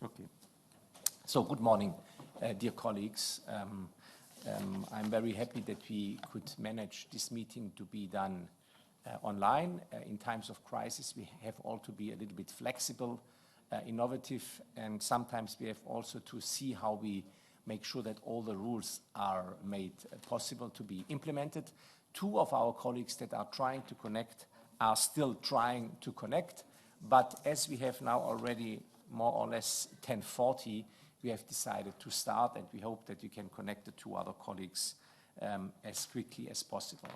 Okay. So good morning, dear colleagues. I'm very happy that we could manage this meeting to be done online. In times of crisis, we have all to be a little bit flexible, innovative, and sometimes we have also to see how we make sure that all the rules are made possible to be implemented. Two of our colleagues that are trying to connect are still trying to connect, but as we have now already more or less 10:40, we have decided to start, and we hope that you can connect the two other colleagues as quickly as possible.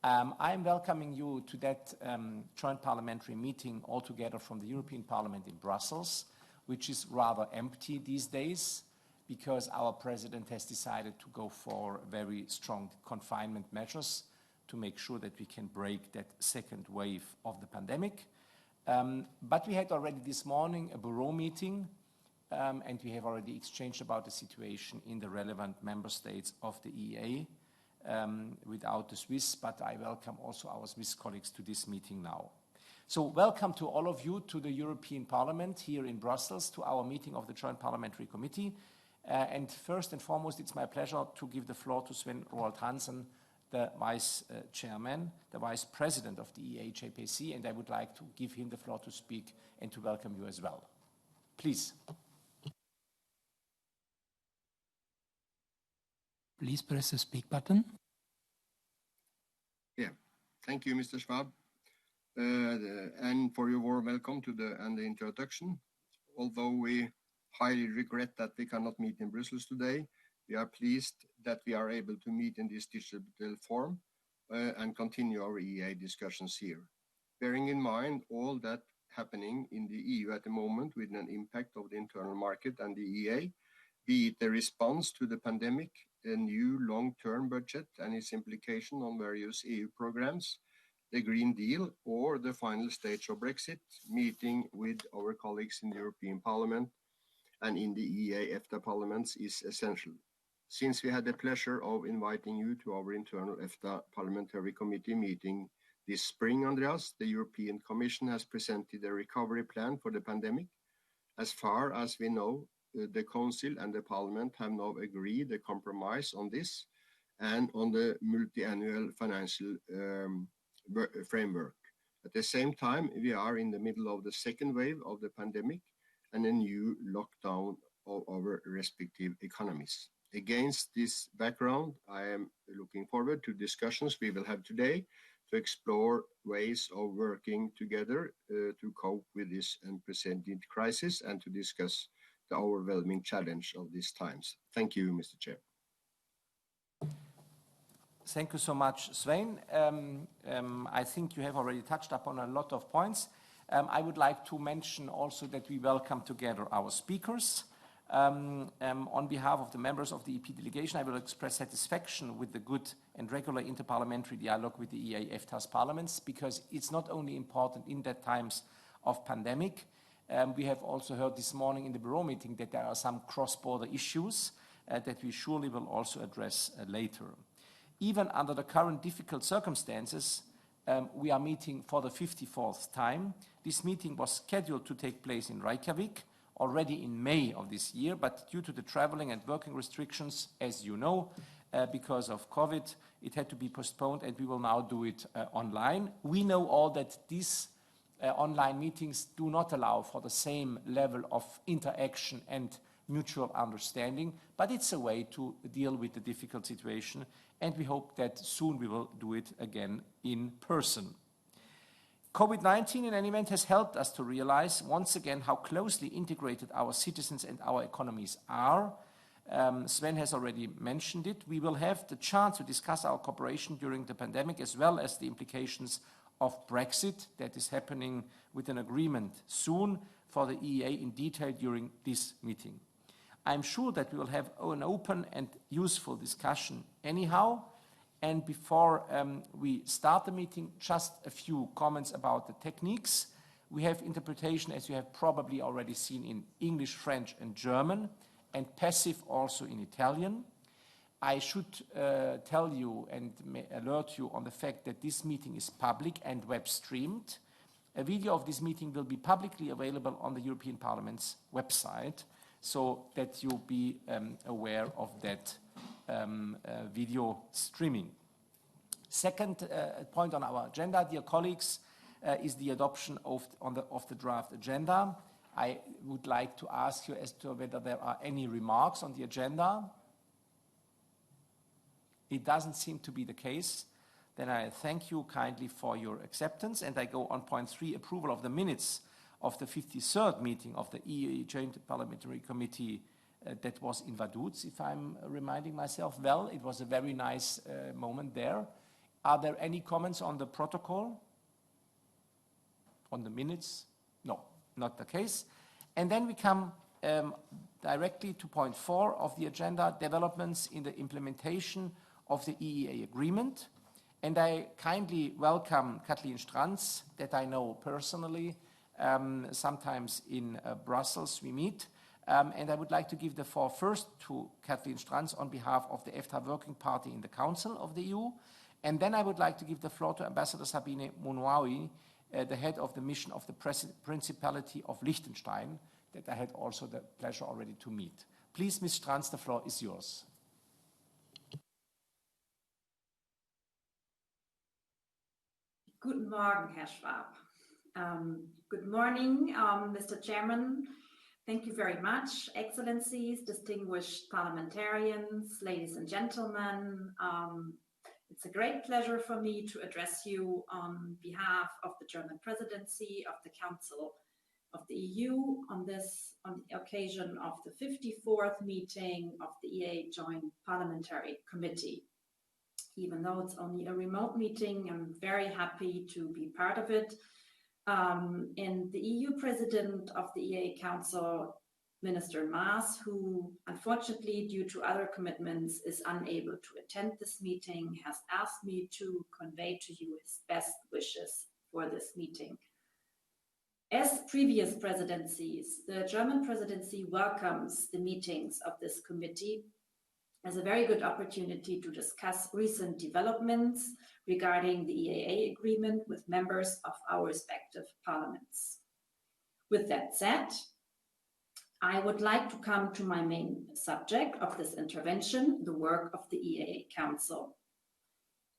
I'm welcoming you to that joint parliamentary meeting altogether from the European Parliament in Brussels, which is rather empty these days because our president has decided to go for very strong confinement measures to make sure that we can break that second wave of the pandemic. But we had already this morning a bureau meeting, and we have already exchanged about the situation in the relevant member states of the EEA without the Swiss, but I welcome also our Swiss colleagues to this meeting now. So welcome to all of you to the European Parliament here in Brussels, to our meeting of the Joint Parliamentary Committee. And first and foremost, it's my pleasure to give the floor to Sven Roald Hansen, the Vice Chairman, the Vice President of the EEA-JPC, and I would like to give him the floor to speak and to welcome you as well. Please. Please press the speak button. Yeah, thank you, Mr. Schwab, and for your warm welcome to the introduction. Although we highly regret that we cannot meet in Brussels today, we are pleased that we are able to meet in this digital form and continue our EEA discussions here. Bearing in mind all that happening in the EU at the moment with an impact of the internal market and the EEA, be it the response to the pandemic, a new long-term budget and its implication on various EU programs, the Green Deal, or the final stage of Brexit, meeting with our colleagues in the European Parliament and in the EEA-EFTA parliaments is essential. Since we had the pleasure of inviting you to our internal EFTA parliamentary committee meeting this spring, Andreas, the European Commission has presented a recovery plan for the pandemic. As far as we know, the Council and the Parliament have now agreed a compromise on this and on the multi-annual financial framework. At the same time, we are in the middle of the second wave of the pandemic and a new lockdown of our respective economies. Against this background, I am looking forward to discussions we will have today to explore ways of working together to cope with this unprecedented crisis and to discuss the overwhelming challenge of these times. Thank you, Mr. Chair. Thank you so much, Svein. I think you have already touched upon a lot of points. I would like to mention also that we welcome together our speakers. On behalf of the members of the EP delegation, I will express satisfaction with the good and regular interparliamentary dialogue with the EEA-EFTA's parliaments, because it's not only important in that times of pandemic. We have also heard this morning in the bureau meeting that there are some cross-border issues that we surely will also address later. Even under the current difficult circumstances, we are meeting for the 54th time. This meeting was scheduled to take place in Reykjavik already in May of this year, but due to the traveling and working restrictions, as you know, because of COVID, it had to be postponed, and we will now do it online. We know all that these online meetings do not allow for the same level of interaction and mutual understanding, but it's a way to deal with the difficult situation, and we hope that soon we will do it again in person. COVID-19 in any event has helped us to realize once again how closely integrated our citizens and our economies are. Sven has already mentioned it. We will have the chance to discuss our cooperation during the pandemic as well as the implications of Brexit that is happening with an agreement soon for the EEA in detail during this meeting. I'm sure that we will have an open and useful discussion anyhow. And before we start the meeting, just a few comments about the techniques. We have interpretation, as you have probably already seen, in English, French, and German, and passive also in Italian. I should tell you and alert you on the fact that this meeting is public and web streamed. A video of this meeting will be publicly available on the European Parliament's website, so that you'll be aware of that video streaming. Second point on our agenda, dear colleagues, is the adoption of the draft agenda. I would like to ask you as to whether there are any remarks on the agenda. It doesn't seem to be the case. Then I thank you kindly for your acceptance, and I go on point 3, approval of the minutes of the 53rd meeting of the EEA Joint Parliamentary Committee that was in Vaduz, if I'm reminding myself well. It was a very nice moment there. Are there any comments on the protocol? On the minutes? No, not the case. And then we come directly to point 4 of the agenda, developments in the implementation of the EEA agreement. And I kindly welcome Kathleen Stranz, that I know personally. Sometimes in Brussels we meet. And I would like to give the floor first to Kathleen Stranz on behalf of the EFTA Working Party in the Council of the EU. And then I would like to give the floor to Ambassador Sabine Monwawi, the head of the mission of the Principality of Liechtenstein, that I had also the pleasure already to meet. Please, Ms. Stranz, the floor is yours. Guten Morgen, Herr Schwab. Good morning, Mr. Chairman. Thank you very much, Excellencies, distinguished parliamentarians, ladies and gentlemen. It's a great pleasure for me to address you on behalf of the German presidency of the Council of the EU on the occasion of the 54th meeting of the EEA Joint Parliamentary Committee. Even though it's only a remote meeting, I'm very happy to be part of it. And the EU president of the EEA Council, Minister Maas, who unfortunately due to other commitments is unable to attend this meeting, has asked me to convey to you his best wishes for this meeting. As previous presidencies, the German presidency welcomes the meetings of this committee as a very good opportunity to discuss recent developments regarding the EEA agreement with members of our respective parliaments. With that said, I would like to come to my main subject of this intervention, the work of the EEA Council.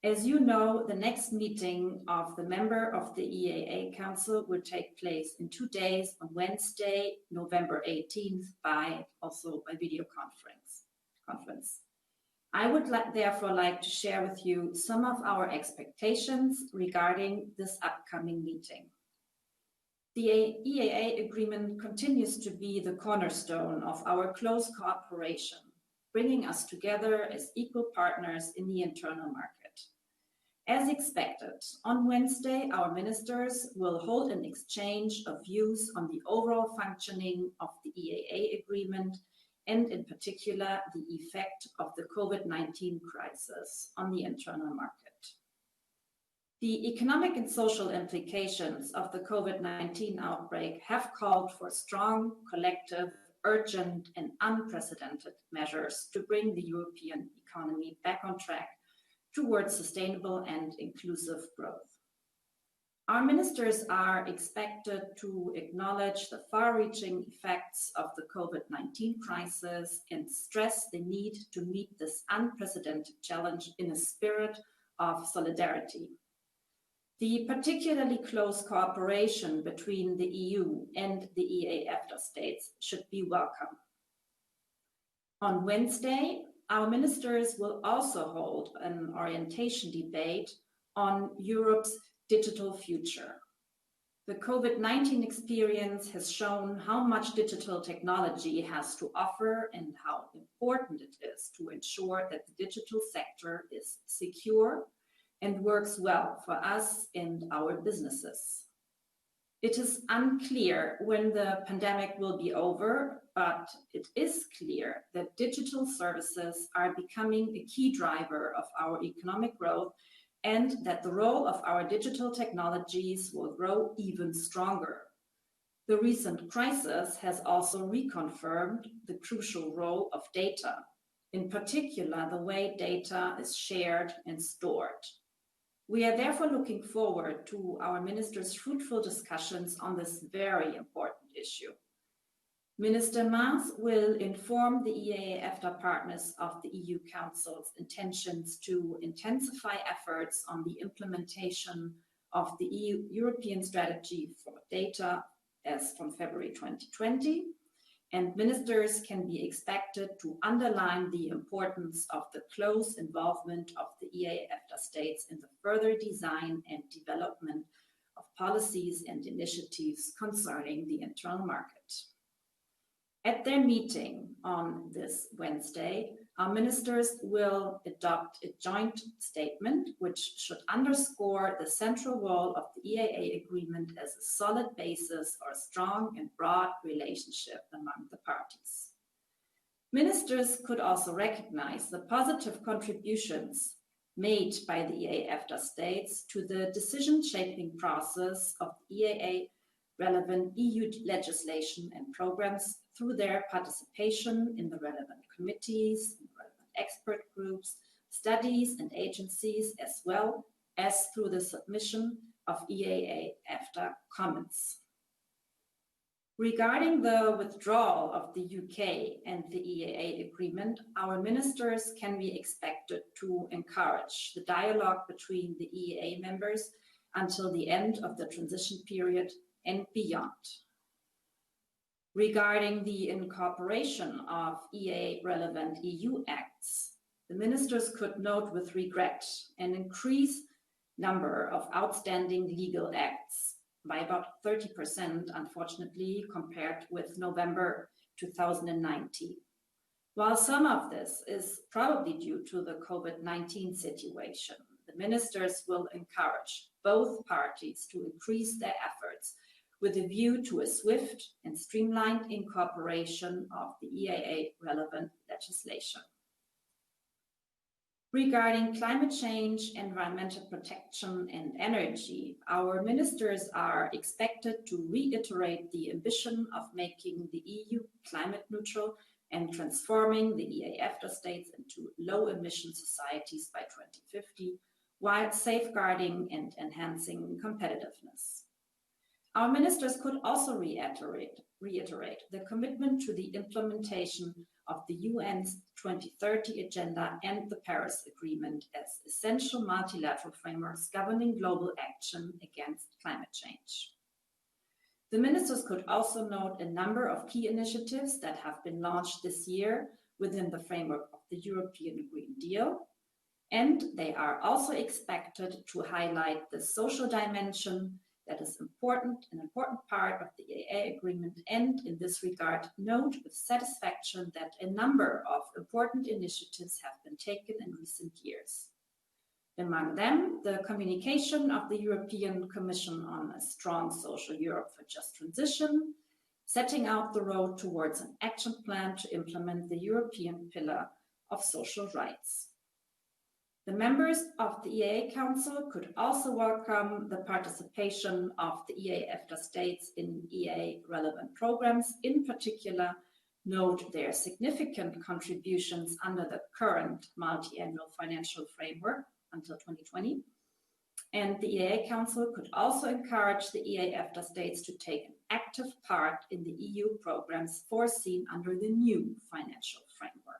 As you know, the next meeting of the member of the EEA Council will take place in 2 days on Wednesday, November 18th, by video conference. I would therefore like to share with you some of our expectations regarding this upcoming meeting. The EEA agreement continues to be the cornerstone of our close cooperation, bringing us together as equal partners in the internal market. As expected, on Wednesday, our ministers will hold an exchange of views on the overall functioning of the EEA agreement and in particular the effect of the COVID-19 crisis on the internal market. The economic and social implications of the COVID-19 outbreak have called for strong, collective, urgent and unprecedented measures to bring the European economy back on track towards sustainable and inclusive growth. Our ministers are expected to acknowledge the far-reaching effects of the COVID-19 crisis and stress the need to meet this unprecedented challenge in a spirit of solidarity. The particularly close cooperation between the EU and the EEA-EFTA states should be welcome. On Wednesday, our ministers will also hold an orientation debate on Europe's digital future. The COVID-19 experience has shown how much digital technology has to offer and how important it is to ensure that the digital sector is secure and works well for us and our businesses. It is unclear when the pandemic will be over, but it is clear that digital services are becoming a key driver of our economic growth and that the role of our digital technologies will grow even stronger. The recent crisis has also reconfirmed the crucial role of data, in particular the way data is shared and stored. We are therefore looking forward to our ministers' fruitful discussions on this very important issue. Minister Maas will inform the EEA-EFTA partners of the EU Council's intentions to intensify efforts on the implementation of the European Strategy for Data as from February 2020, and ministers can be expected to underline the importance of the close involvement of the EEA-EFTA states in the further design and development of policies and initiatives concerning the internal market. At their meeting on this Wednesday, our ministers will adopt a joint statement which should underscore the central role of the EEA agreement as a solid basis for a strong and broad relationship among the parties. Ministers could also recognize the positive contributions made by the EEA-EFTA states to the decision-shaping process of the EEA relevant EU legislation and programs through their participation in the relevant committees, relevant expert groups, studies and agencies, as well as through the submission of EEA-EFTA comments. Regarding the withdrawal of the UK and the EEA agreement, our ministers can be expected to encourage the dialogue between the EEA members until the end of the transition period and beyond. Regarding the incorporation of EEA-relevant EU acts, the ministers could note with regret an increased number of outstanding legal acts by about 30%, unfortunately, compared with November 2019. While some of this is probably due to the COVID-19 situation, the ministers will encourage both parties to increase their efforts with a view to a swift and streamlined incorporation of the EEA-relevant legislation. Regarding climate change, environmental protection, and energy, our ministers are expected to reiterate the ambition of making the EU climate neutral and transforming the EEA-EFTA states into low-emission societies by 2050, while safeguarding and enhancing competitiveness. Our ministers could also reiterate the commitment to the implementation of the UN's 2030 Agenda and the Paris Agreement as essential multilateral frameworks governing global action against climate change. The ministers could also note a number of key initiatives that have been launched this year within the framework of the European Green Deal, and they are also expected to highlight the social dimension that is an important part of the EEA agreement, and in this regard, note with satisfaction that a number of important initiatives have been taken in recent years. Among them, the communication of the European Commission on a strong social Europe for just transition, setting out the road towards an action plan to implement the European Pillar of Social Rights. The members of the EEA Council could also welcome the participation of the EEA-EFTA states in EEA-relevant programs, in particular, note their significant contributions under the current multi-annual financial framework until 2020. And the EEA Council could also encourage the EEA-EFTA states to take an active part in the EU programs foreseen under the new financial framework.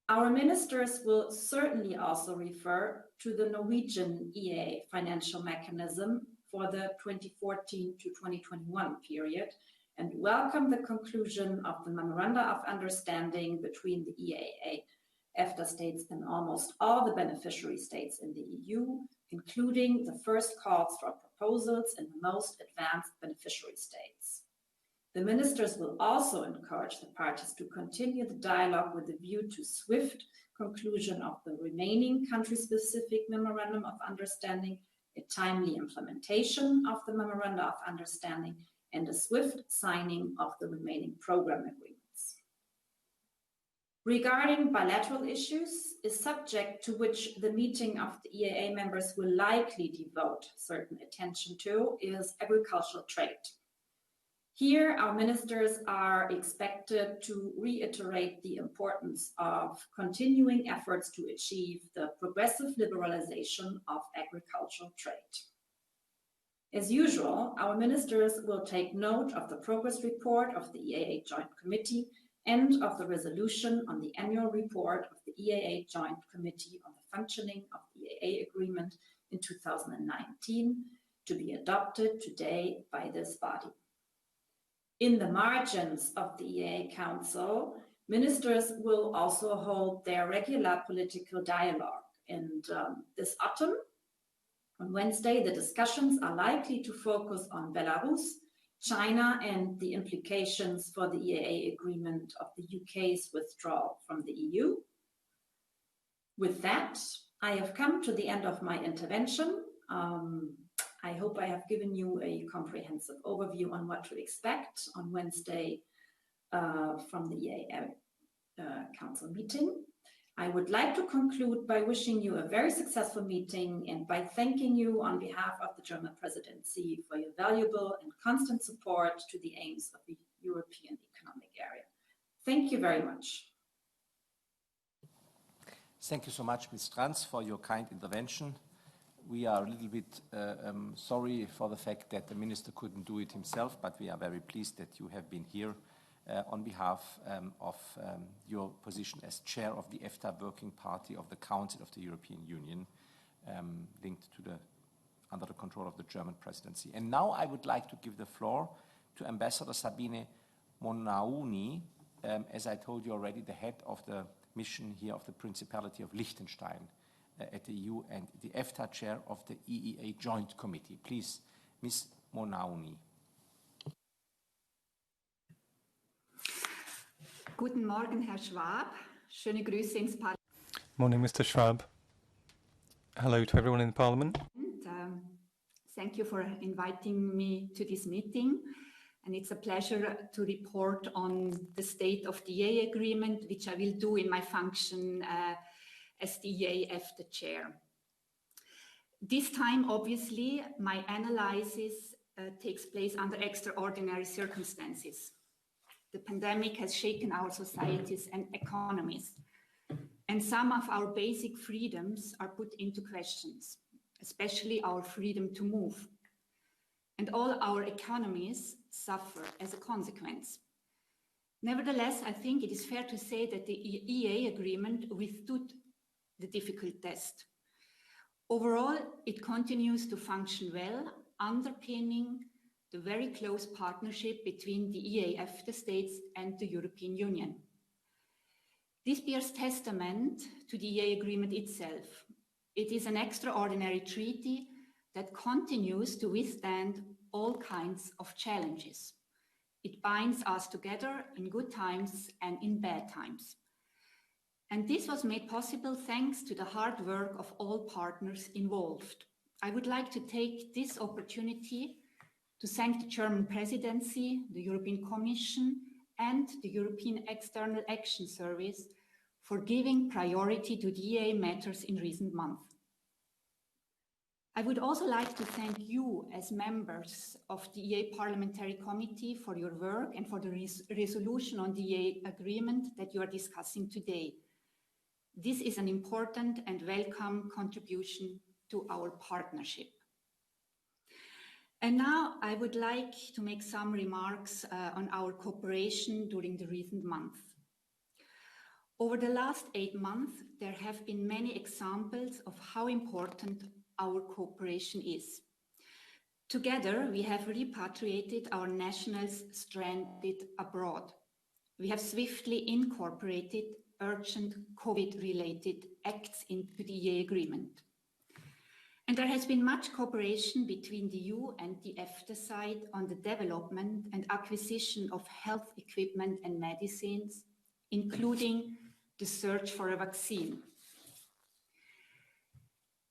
Our ministers will certainly also refer to the Norwegian EEA financial mechanism for the 2014 to 2021 period and welcome the conclusion of the Memoranda of Understanding between the EEA-EFTA states and almost all the beneficiary states in the EU, including the first calls for proposals in the most advanced beneficiary states. The ministers will also encourage the parties to continue the dialogue with a view to swift conclusion of the remaining country-specific Memorandum of Understanding, a timely implementation of the Memoranda of Understanding, and a swift signing of the remaining program agreements. Regarding bilateral issues, a subject to which the meeting of the EEA members will likely devote certain attention to is agricultural trade. Here, our ministers are expected to reiterate the importance of continuing efforts to achieve the progressive liberalization of agricultural trade. As usual, our ministers will take note of the progress report of the EAA Joint Committee and of the resolution on the annual report of the EAA Joint Committee on the functioning of the EAA agreement in 2019 to be adopted today by this body. In the margins of the EAA Council, ministers will also hold their regular political dialogue. And this autumn, on Wednesday, the discussions are likely to focus on Belarus, China, and the implications for the EAA agreement of the UK's withdrawal from the EU. With that, I have come to the end of my intervention. I hope I have given you a comprehensive overview on what to expect on Wednesday from the EAA Council meeting. I would like to conclude by wishing you a very successful meeting and by thanking you on behalf of the German presidency for your valuable and constant support to the aims of the European Economic Area. Thank you very much. Thank you so much, Ms. Strantz, for your kind intervention. We are a little bit sorry for the fact that the minister couldn't do it himself, but we are very pleased that you have been here on behalf of your position as chair of the EFTA Working Party of the Council of the European Union, linked to under the control of the German presidency. And now I would like to give the floor to Ambassador Sabine Monauni, as I told you already, the head of the mission here of the Principality of Liechtenstein at the EU and the EFTA chair of the EEA Joint Committee. Please, Ms. Monauni. Guten Morgen, Herr Schwab. Schöne Grüße ins Parlament. Morning, Mr. Schwab. Hello to everyone in the Parliament. Thank you for inviting me to this meeting. And it's a pleasure to report on the state of the EEA agreement, which I will do in my function as the EEA-EFTA chair. This time, obviously, my analysis takes place under extraordinary circumstances. The pandemic has shaken our societies and economies, and some of our basic freedoms are put into questions, especially our freedom to move. And all our economies suffer as a consequence. Nevertheless, I think it is fair to say that the EEA agreement withstood the difficult test. Overall, it continues to function well, underpinning the very close partnership between the EEA-EFTA states and the European Union. This bears testament to the EEA agreement itself. It is an extraordinary treaty that continues to withstand all kinds of challenges. It binds us together in good times and in bad times. And this was made possible thanks to the hard work of all partners involved. I would like to take this opportunity to thank the German presidency, the European Commission, and the European External Action Service for giving priority to the EEA matters in recent months. I would also like to thank you as members of the EEA Parliamentary Committee for your work and for the resolution on the EEA agreement that you are discussing today. This is an important and welcome contribution to our partnership. And now I would like to make some remarks on our cooperation during the recent months. Over the last 8 months, there have been many examples of how important our cooperation is. Together, we have repatriated our nationals stranded abroad. We have swiftly incorporated urgent COVID-related acts into the EEA agreement. And there has been much cooperation between the EU and the EFTA side on the development and acquisition of health equipment and medicines, including the search for a vaccine.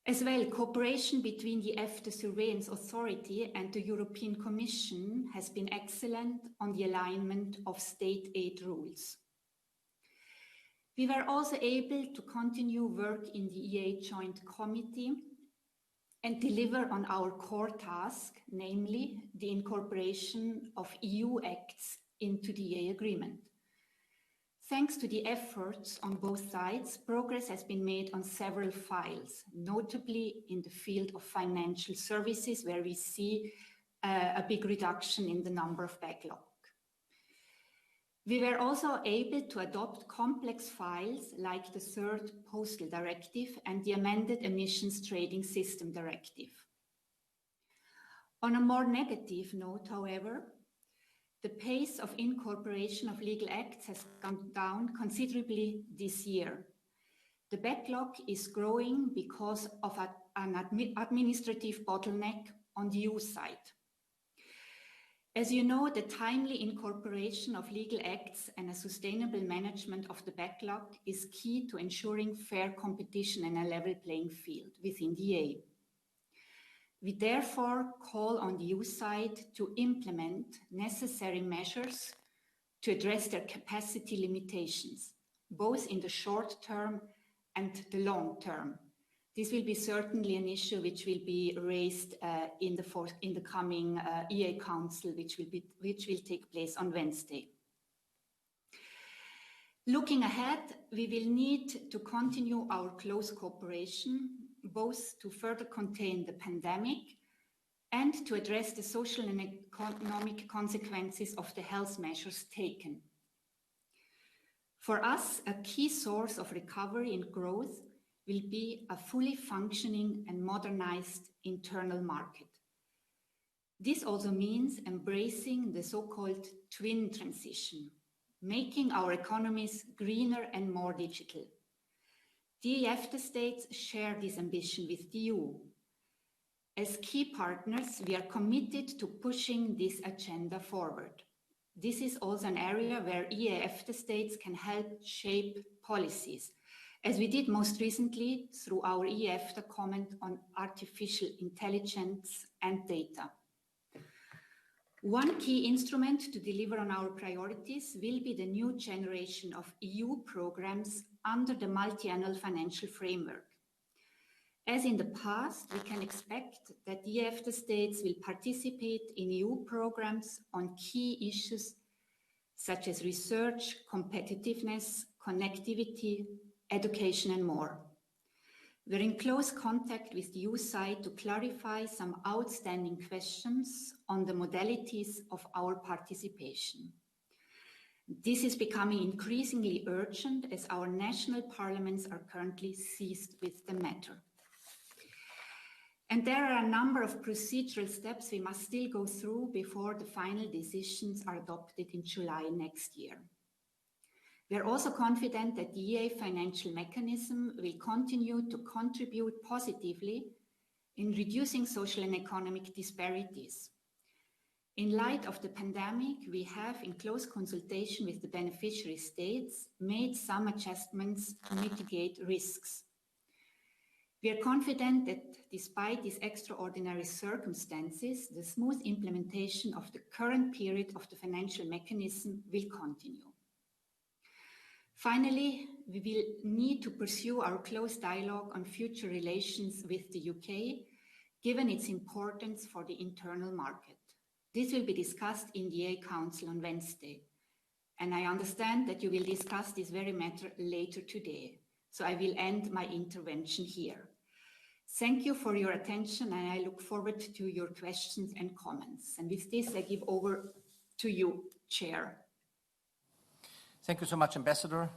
As well, cooperation between the EFTA Surveillance Authority and the European Commission has been excellent on the alignment of state aid rules. We were also able to continue work in the EEA Joint Committee and deliver on our core task, namely the incorporation of EU acts into the EEA agreement. Thanks to the efforts on both sides, progress has been made on several files, notably in the field of financial services, where we see a big reduction in the number of backlog. We were also able to adopt complex files like the third Postal Directive and the amended Emissions Trading System Directive. On a more negative note, however, the pace of incorporation of legal acts has gone down considerably this year. The backlog is growing because of an administrative bottleneck on the EU side. As you know, the timely incorporation of legal acts and a sustainable management of the backlog is key to ensuring fair competition and a level playing field within the EEA. We therefore call on the EU side to implement necessary measures to address their capacity limitations, both in the short term and the long term. This will be certainly an issue which will be raised in the coming EEA Council, which will take place on Wednesday. Looking ahead, we will need to continue our close cooperation, both to further contain the pandemic and to address the social and economic consequences of the health measures taken. For us, a key source of recovery and growth will be a fully functioning and modernized internal market. This also means embracing the so-called twin transition, making our economies greener and more digital. The EFTA states share this ambition with the EU. As key partners, we are committed to pushing this agenda forward. This is also an area where EFTA states can help shape policies, as we did most recently through our EFTA comment on artificial intelligence and data. One key instrument to deliver on our priorities will be the new generation of EU programs under the multi-annual financial framework. As in the past, we can expect that the EFTA states will participate in EU programs on key issues such as research, competitiveness, connectivity, education, and more. We're in close contact with the EU side to clarify some outstanding questions on the modalities of our participation. This is becoming increasingly urgent as our national parliaments are currently seized with the matter. And there are a number of procedural steps we must still go through before the final decisions are adopted in July next year. We are also confident that the EEA financial mechanism will continue to contribute positively in reducing social and economic disparities. In light of the pandemic, we have, in close consultation with the beneficiary states, made some adjustments to mitigate risks. We are confident that despite these extraordinary circumstances, the smooth implementation of the current period of the financial mechanism will continue. Finally, we will need to pursue our close dialogue on future relations with the UK, given its importance for the internal market. This will be discussed in the EEA Council on Wednesday, and I understand that you will discuss this very matter later today, so I will end my intervention here. Thank you for your attention, and I look forward to your questions and comments. And with this, I give over to you, Chair. Thank you so much, Ambassador,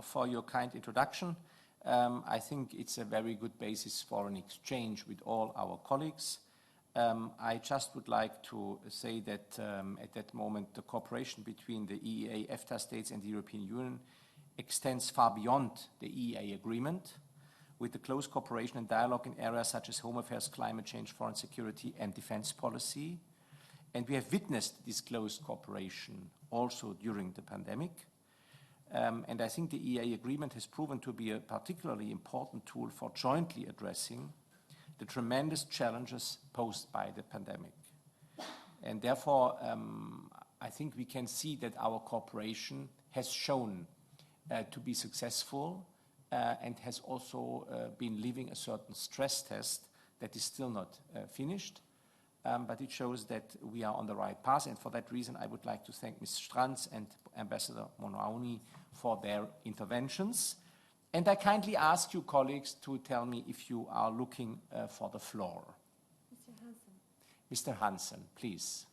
for your kind introduction. I think it's a very good basis for an exchange with all our colleagues. I just would like to say that at that moment, the cooperation between the EEA, EFTA states and the European Union extends far beyond the EEA agreement, with the close cooperation and dialogue in areas such as home affairs, climate change, foreign security, and defense policy. And we have witnessed this close cooperation also during the pandemic. And I think the EEA agreement has proven to be a particularly important tool for jointly addressing the tremendous challenges posed by the pandemic. And therefore, I think we can see that our cooperation has shown to be successful and has also been living a certain stress test that is still not finished. But it shows that we are on the right path, and for that reason I would like to thank Ms. Stranz and Ambassador Monauni for their interventions. And I kindly ask you, colleagues, to tell me if you are looking for the floor. Mr. Hansen. Mr. Hansen, please.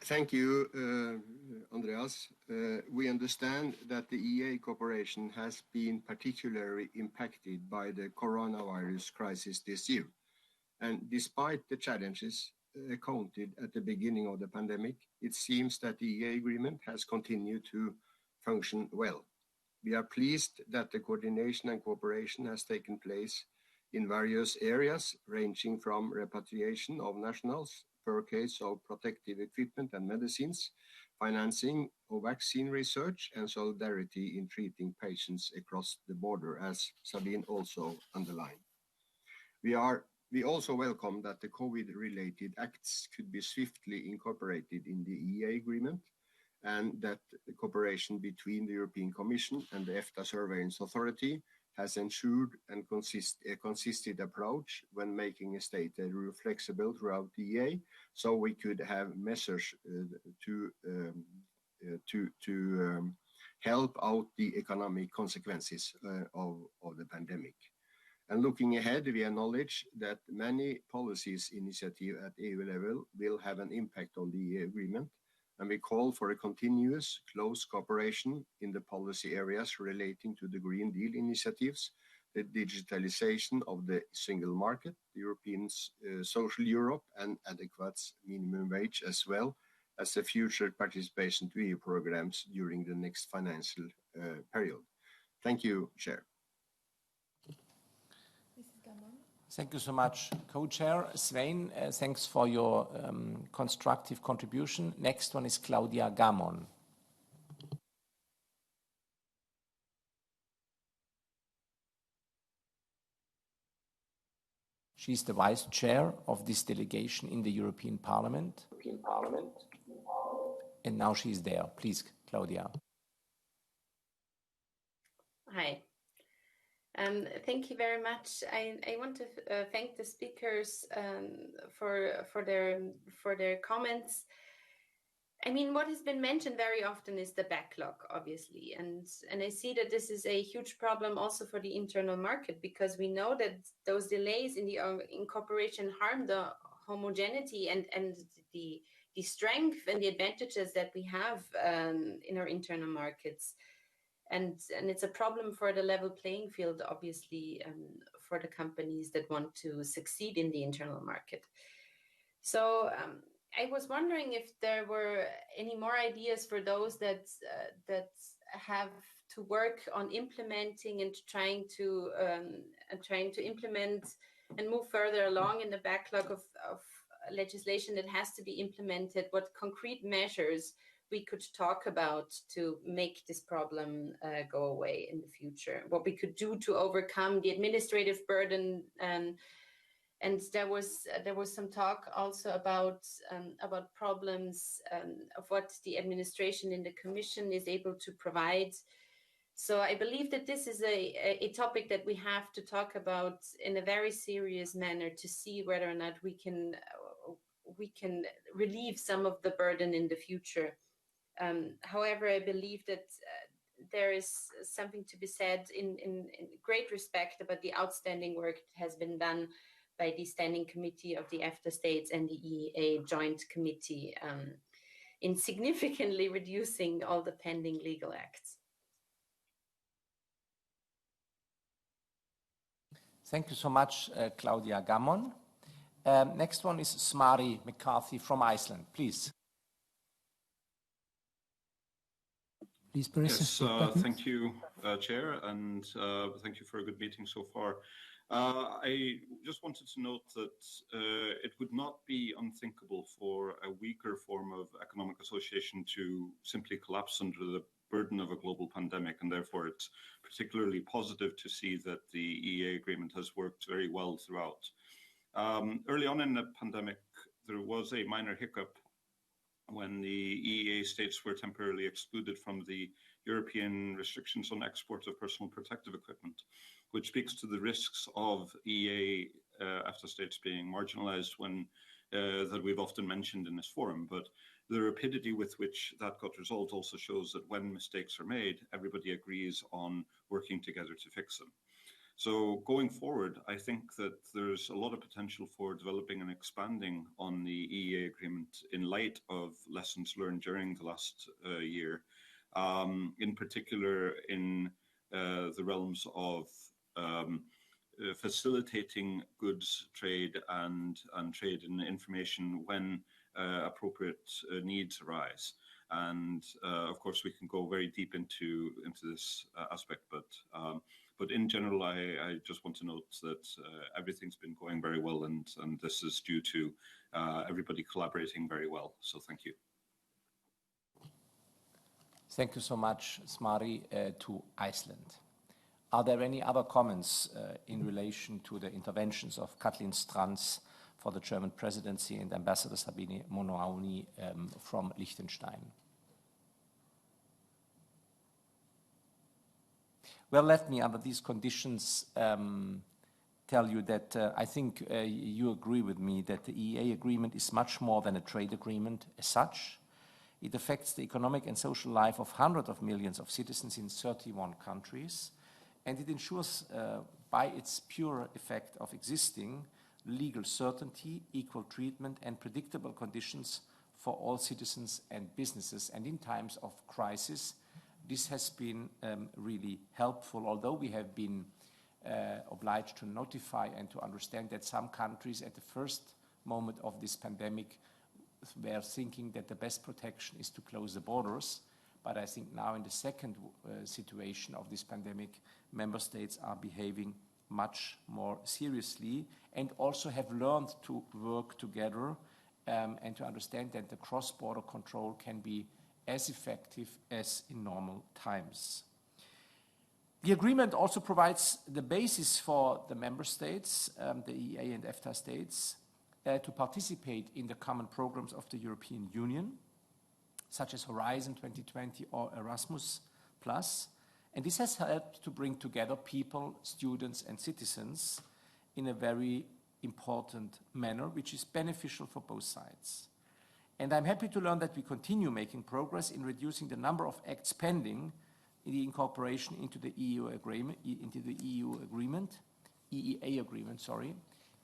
Thank you, Andreas. We understand that the EA cooperation has been particularly impacted by the coronavirus crisis this year. And despite the challenges encountered at the beginning of the pandemic, it seems that the EA agreement has continued to function well. We are pleased that the coordination and cooperation has taken place in various areas, ranging from repatriation of nationals, purchase of protective equipment and medicines, financing of vaccine research, and solidarity in treating patients across the border, as Sabine also underlined. We also welcome that the COVID-related acts could be swiftly incorporated in the EEA agreement, and that the cooperation between the European Commission and the EFTA Surveillance Authority has ensured a consistent approach when making a state aid rule flexible throughout the EA, so we could have measures to help out the economic consequences of the pandemic. And looking ahead, we acknowledge that many policies initiatives at EU level will have an impact on the EA agreement, and we call for a continuous close cooperation in the policy areas relating to the Green Deal initiatives, the digitalization of the single market, the European Social Europe, and adequate minimum wage, as well as the future participation to EU programs during the next financial period. Thank you, Chair. Thank you so much, Co-Chair. Svein, thanks for your constructive contribution. Next one is Claudia Gamon. She's the Vice Chair of this delegation in the European Parliament. And now she's there. Please, Claudia. Hi. Thank you very much. I want to thank the speakers for their comments. I mean, what has been mentioned very often is the backlog, obviously, and I see that this is a huge problem also for the internal market, because we know that those delays in the incorporation harm the homogeneity and the strength and the advantages that we have in our internal markets. And it's a problem for the level playing field, obviously, for the companies that want to succeed in the internal market. So I was wondering if there were any more ideas for those that have to work on implementing and trying to implement and move further along in the backlog of legislation that has to be implemented. What concrete measures we could talk about to make this problem go away in the future, what we could do to overcome the administrative burden. And there was some talk also about problems of what the administration in the Commission is able to provide. So I believe that this is a topic that we have to talk about in a very serious manner to see whether or not we can relieve some of the burden in the future. However, I believe that there is something to be said in great respect about the outstanding work that has been done by the Standing Committee of the EFTA states and the EEA Joint Committee in significantly reducing all the pending legal acts. Thank you so much, Claudia Gamon. Next one is Smari McCarthy from Iceland, please. Please press the speak button. Thank you, Chair, and thank you for a good meeting so far. I just wanted to note that it would not be unthinkable for a weaker form of economic association to simply collapse under the burden of a global pandemic, and therefore it's particularly positive to see that the EEA agreement has worked very well throughout. Early on in the pandemic, there was a minor hiccup when the EEA states were temporarily excluded from the European restrictions on export of personal protective equipment, which speaks to the risks of EEA EFTA states being marginalized when that we've often mentioned in this forum. But the rapidity with which that got resolved also shows that when mistakes are made, everybody agrees on working together to fix them. So going forward, I think that there's a lot of potential for developing and expanding on the EEA agreement in light of lessons learned during the last year, in particular in the realms of facilitating goods trade and trade in information when appropriate needs arise. And of course, we can go very deep into this aspect, but in general, I just want to note that everything's been going very well, and this is due to everybody collaborating very well. So thank you. Thank you so much, Smari, to Iceland. Are there any other comments in relation to the interventions of Kathleen Stranz for the German presidency and Ambassador Sabine Monoauni from Liechtenstein? Well, let me, under these conditions, tell you that I think you agree with me that the EEA agreement is much more than a trade agreement as such. It affects the economic and social life of hundreds of millions of citizens in 31 countries, and it ensures by its pure effect of existing legal certainty, equal treatment, and predictable conditions for all citizens and businesses. And in times of crisis, this has been really helpful, although we have been obliged to notify and to understand that some countries at the first moment of this pandemic were thinking that the best protection is to close the borders. But I think now in the second situation of this pandemic, member states are behaving much more seriously and also have learned to work together and to understand that the cross-border control can be as effective as in normal times. The agreement also provides the basis for the member states, the EEA and EFTA states, to participate in the common programs of the European Union, such as Horizon 2020 or Erasmus+. And this has helped to bring together people, students, and citizens in a very important manner, which is beneficial for both sides. And I'm happy to learn that we continue making progress in reducing the number of acts pending in the incorporation into the EEA agreement.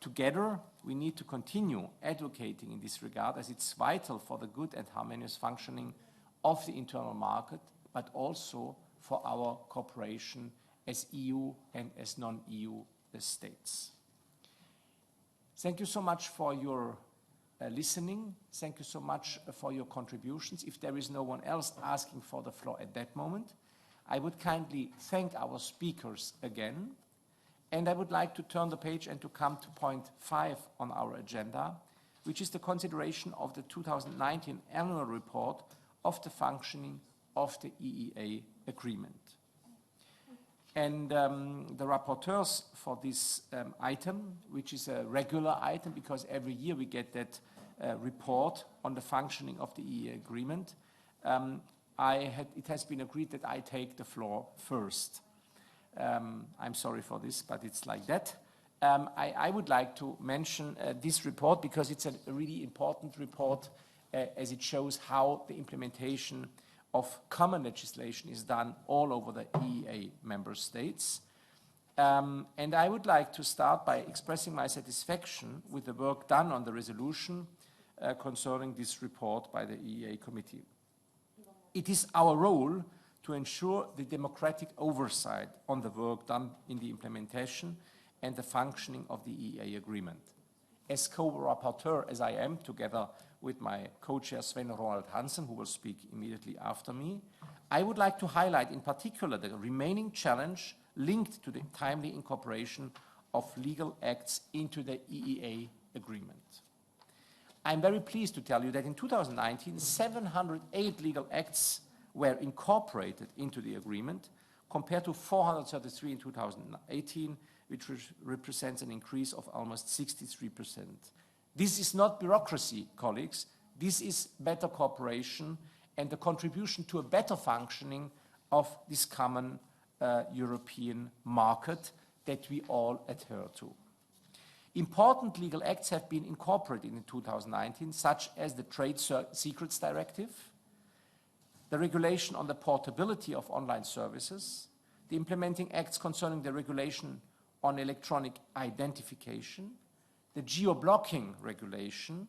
Together, we need to continue advocating in this regard, as it's vital for the good and harmonious functioning of the internal market, but also for our cooperation as EU and as non-EU states. Thank you so much for your listening. Thank you so much for your contributions. If there is no one else asking for the floor at that moment, I would kindly thank our speakers again. And I would like to turn the page and to come to point 5 on our agenda, which is the consideration of the 2019 annual report of the functioning of the EEA agreement. And the rapporteurs for this item, which is a regular item because every year we get that report on the functioning of the EEA agreement, it has been agreed that I take the floor first. I'm sorry for this, but it's like that. I would like to mention this report because it's a really important report as it shows how the implementation of common legislation is done all over the EEA member states. And I would like to start by expressing my satisfaction with the work done on the resolution concerning this report by the EEA committee. It is our role to ensure the democratic oversight on the work done in the implementation and the functioning of the EEA agreement. As co-rapporteur, as I am, together with my co-chair Sven Roald Hansen, who will speak immediately after me, I would like to highlight in particular the remaining challenge linked to the timely incorporation of legal acts into the EEA agreement. I'm very pleased to tell you that in 2019, 708 legal acts were incorporated into the agreement, compared to 433 in 2018, which represents an increase of almost 63%. This is not bureaucracy, colleagues. This is better cooperation and the contribution to a better functioning of this common European market that we all adhere to. Important legal acts have been incorporated in 2019, such as the Trade Secrets Directive, the regulation on the portability of online services, the implementing acts concerning the regulation on electronic identification, the geo-blocking regulation,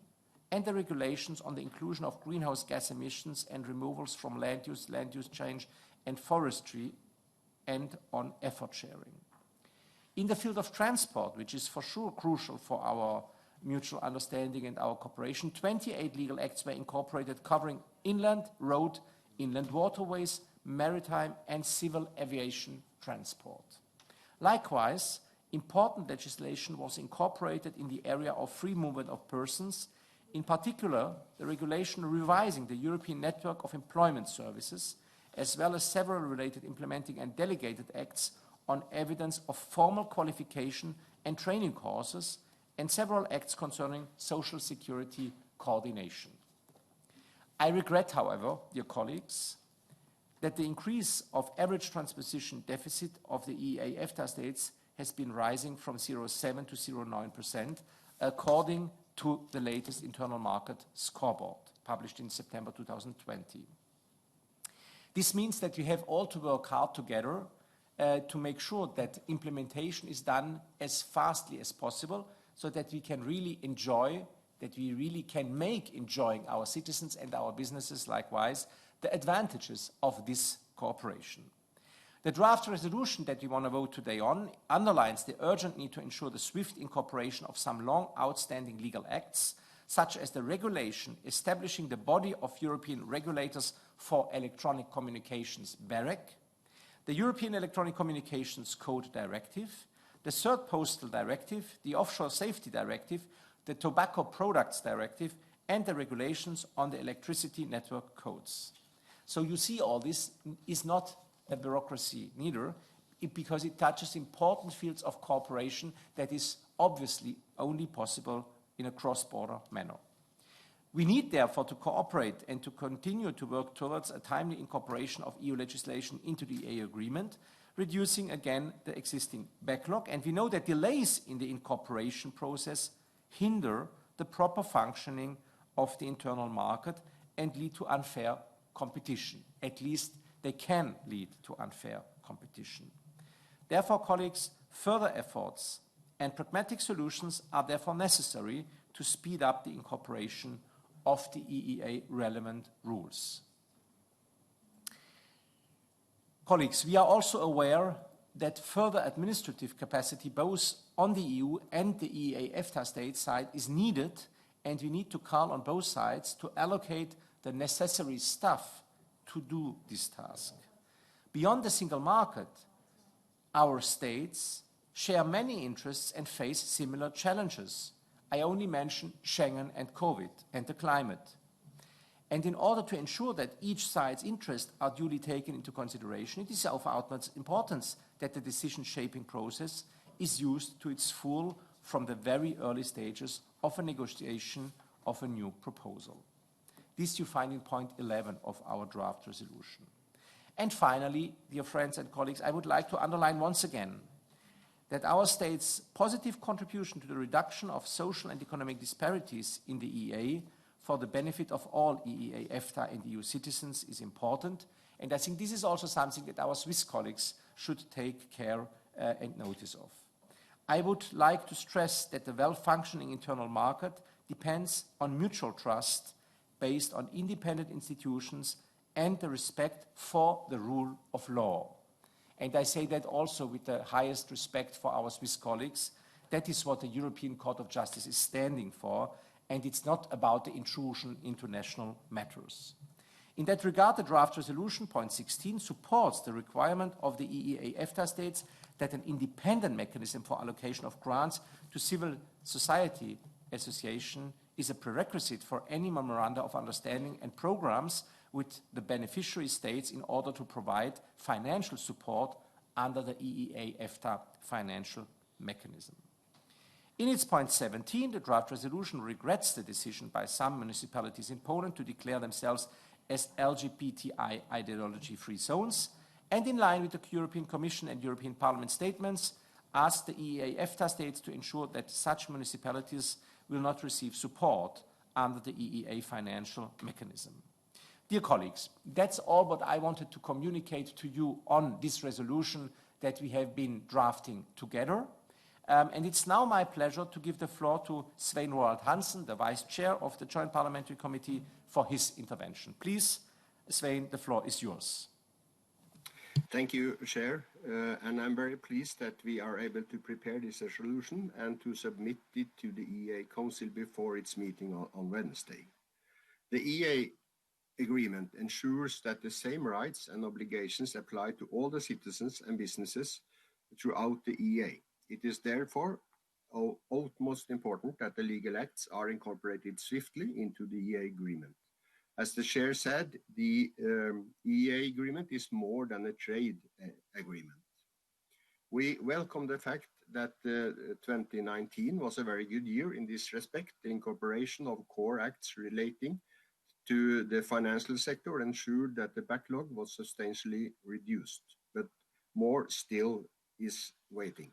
and the regulations on the inclusion of greenhouse gas emissions and removals from land use change, and forestry, and on effort sharing. In the field of transport, which is for sure crucial for our mutual understanding and our cooperation, 28 legal acts were incorporated covering inland, road, inland waterways, maritime, and civil aviation transport. Likewise, important legislation was incorporated in the area of free movement of persons, in particular, the regulation revising the European Network of Employment Services, as well as several related implementing and delegated acts on evidence of formal qualification and training courses, and several acts concerning social security coordination. I regret, however, dear colleagues, that the increase of average transposition deficit of the EEA-EFTA states has been rising from 0.7 to 0.9%, according to the latest internal market scoreboard, published in September 2020. This means that we have all to work hard together to make sure that implementation is done as fastly as possible, so that we can really enjoy, that we really can make enjoying our citizens and our businesses likewise the advantages of this cooperation. The draft resolution that we want to vote today on underlines the urgent need to ensure the swift incorporation of some long outstanding legal acts, such as the regulation establishing the body of European regulators for electronic communications, BEREC, the European Electronic Communications Code Directive, the Third Postal Directive, the Offshore Safety Directive, the Tobacco Products Directive, and the regulations on the electricity network codes. So you see, all this is not a bureaucracy neither, because it touches important fields of cooperation that is obviously only possible in a cross-border manner. We need, therefore, to cooperate and to continue to work towards a timely incorporation of EU legislation into the EEA agreement, reducing again the existing backlog. And we know that delays in the incorporation process hinder the proper functioning of the internal market and lead to unfair competition. At least they can lead to unfair competition. Therefore, colleagues, further efforts and pragmatic solutions are therefore necessary to speed up the incorporation of the EEA relevant rules. Colleagues, we are also aware that further administrative capacity both on the EU and the EEA-EFTA state side is needed, and we need to call on both sides to allocate the necessary staff to do this task. Beyond the single market, our states share many interests and face similar challenges. I only mention Schengen and COVID and the climate. And in order to ensure that each side's interests are duly taken into consideration, it is of utmost importance that the decision-shaping process is used to its full from the very early stages of a negotiation of a new proposal. This you find in point 11 of our draft resolution. And finally, dear friends and colleagues, I would like to underline once again that our state's positive contribution to the reduction of social and economic disparities in the EEA for the benefit of all EEA, EFTA and EU citizens is important. And I think this is also something that our Swiss colleagues should take care and notice of. I would like to stress that the well-functioning internal market depends on mutual trust based on independent institutions and the respect for the rule of law. And I say that also with the highest respect for our Swiss colleagues. That is what the European Court of Justice is standing for, and it's not about the intrusion into national matters. In that regard, the draft resolution, point 16, supports the requirement of the EEA-EFTA states that an independent mechanism for allocation of grants to civil society association is a prerequisite for any memoranda of understanding and programs with the beneficiary states in order to provide financial support under the EEA-EFTA financial mechanism. In its point 17, the draft resolution regrets the decision by some municipalities in Poland to declare themselves as LGBTI ideology-free zones, and in line with the European Commission and European Parliament statements, asks the EEA-EFTA states to ensure that such municipalities will not receive support under the EEA financial mechanism. Dear colleagues, that's all what I wanted to communicate to you on this resolution that we have been drafting together. And it's now my pleasure to give the floor to Svein Roald Hansen, the Vice Chair of the Joint Parliamentary Committee, for his intervention. Please, Svein, the floor is yours. Thank you, Chair. And I'm very pleased that we are able to prepare this resolution and to submit it to the EEA Council before its meeting on Wednesday. The EEA agreement ensures that the same rights and obligations apply to all the citizens and businesses throughout the EEA. It is therefore of utmost important that the legal acts are incorporated swiftly into the EEA agreement. As the Chair said, the EEA agreement is more than a trade agreement. We welcome the fact that 2019 was a very good year in this respect. The incorporation of core acts relating to the financial sector ensured that the backlog was substantially reduced, but more still is waiting.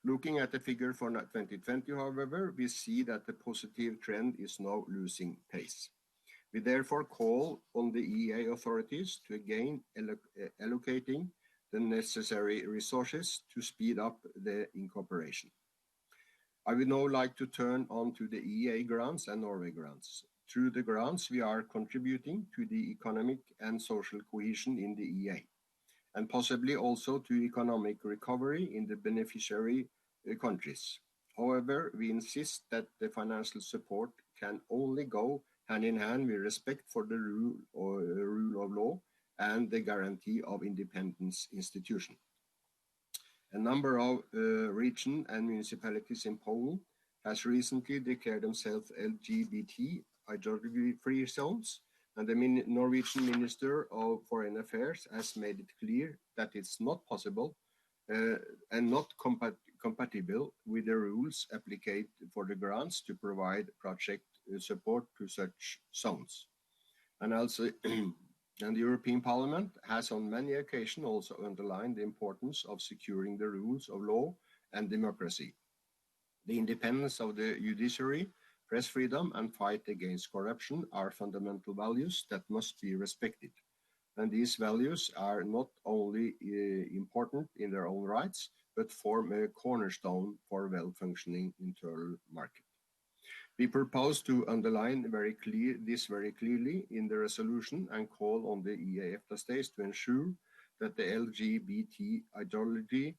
Looking at the figure for 2020, however, we see that the positive trend is now losing pace. We therefore call on the EEA authorities to again allocating the necessary resources to speed up the incorporation. I would now like to turn on to the EEA grants and Norway grants. Through the grants, we are contributing to the economic and social cohesion in the EEA, and possibly also to economic recovery in the beneficiary countries. However, we insist that the financial support can only go hand in hand with respect for the rule of law and the guarantee of independence institution. A number of regions and municipalities in Poland has recently declared themselves LGBT ideology-free zones, and the Norwegian Minister of Foreign Affairs has made it clear that it's not possible and not compatible with the rules applied for the grants to provide project support to such zones. And also, and the European Parliament has on many occasions also underlined the importance of securing the rules of law and democracy, the independence of the judiciary, press freedom, and fight against corruption are fundamental values that must be respected. And these values are not only important in their own rights, but form a cornerstone for a well-functioning internal market. We propose to underline this very clearly in the resolution and call on the EEA-EFTA states to ensure that the LGBT ideology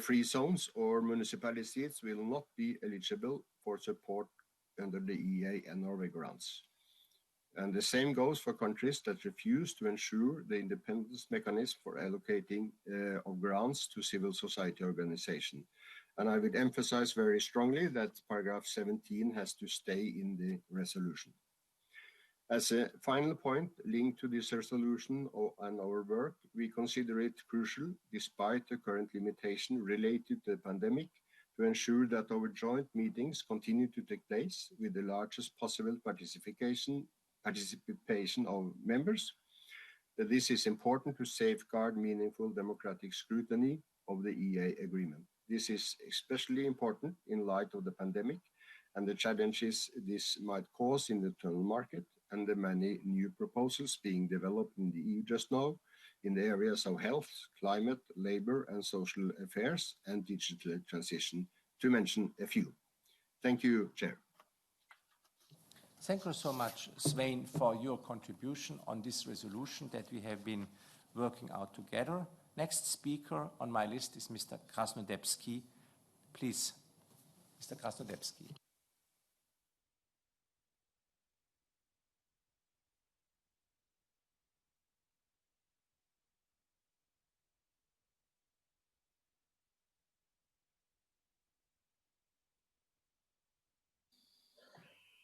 free zones or municipalities will not be eligible for support under the EEA and Norway grants. And the same goes for countries that refuse to ensure the independence mechanism for allocating of grants to civil society organizations. And I would emphasize very strongly that paragraph 17 has to stay in the resolution. As a final point linked to this resolution and our work, we consider it crucial, despite the current limitation related to the pandemic, to ensure that our joint meetings continue to take place with the largest possible participation of members. That this is important to safeguard meaningful democratic scrutiny of the EEA agreement. This is especially important in light of the pandemic and the challenges this might cause in the internal market and the many new proposals being developed in the EU just now in the areas of health, climate, labor and social affairs and digital transition, to mention a few. Thank you, Chair. Thank you so much, Svein, for your contribution on this resolution that we have been working out together. Next speaker on my list is Mr. Krasnodebski. Please, Mr. Krasnodebski.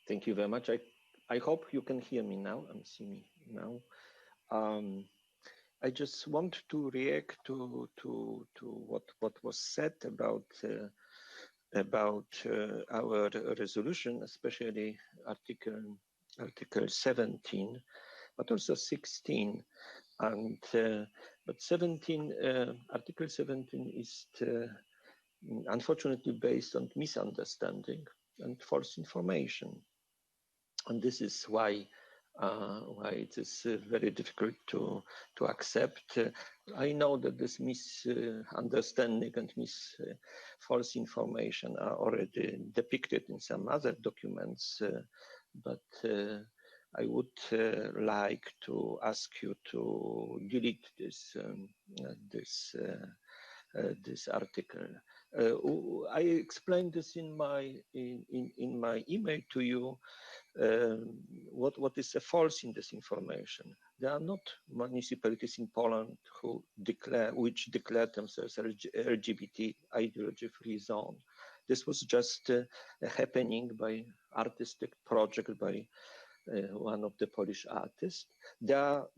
Thank you very much. I hope you can hear me now and see me now. I just want to react to what was said about about our resolution, especially Article 17, but also 16. And but 17, Article 17 is unfortunately based on misunderstanding and false information, and this is why it is very difficult to accept. I know that this misunderstanding and false information are already depicted in some other documents, but I would like to ask you to delete this article. I explained this in my email to you. What is false in this information? There are not municipalities in Poland which declare themselves LGBT ideology-free zone. This was just a happening by artistic project by one of the Polish artists. There are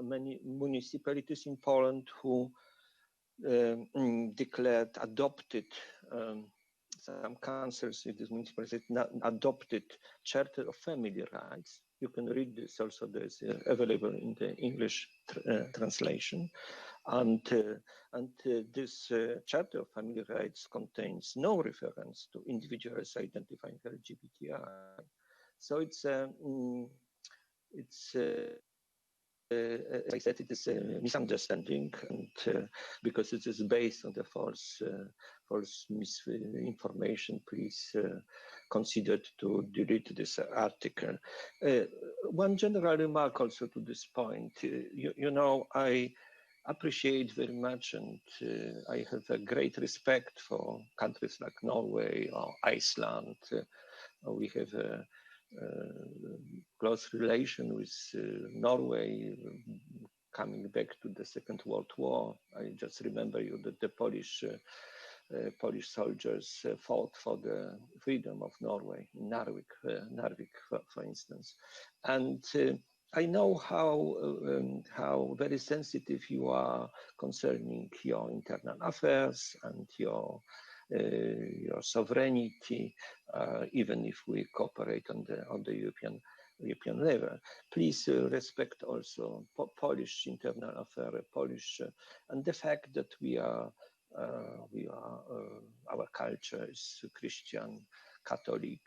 many municipalities in Poland who adopted some councils in this municipality adopted Charter of Family Rights. You can read this also. There's available in the English translation, and this Charter of Family Rights contains no reference to individuals identifying LGBTI. So it's as I said, it is a misunderstanding, and because it is based on the false misinformation, please consider to delete this article. One general remark also to this point. You know, I appreciate very much, and I have a great respect for countries like Norway or Iceland. We have a close relation with Norway, coming back to the Second World War. I just remember you that the Polish soldiers fought for the freedom of Norway, in Narvik, for instance. And I know how very sensitive you are concerning your internal affairs and your sovereignty, even if we cooperate on the European level. Please respect also Polish internal affairs, Polish, and the fact that our culture is Christian, Catholic,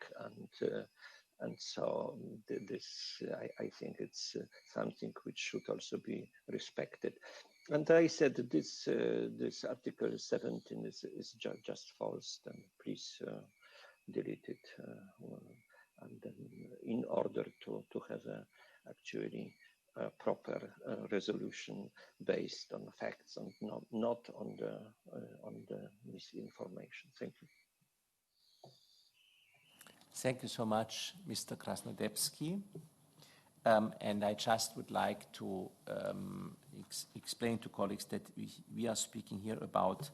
and so this I think it's something which should also be respected. And I said this Article 17 is just false. Then please delete it, and then in order to have actually a proper resolution based on facts and not on the misinformation. Thank you. Thank you so much, Mr. Krasnodębski. And I just would like to explain to colleagues that we are speaking here about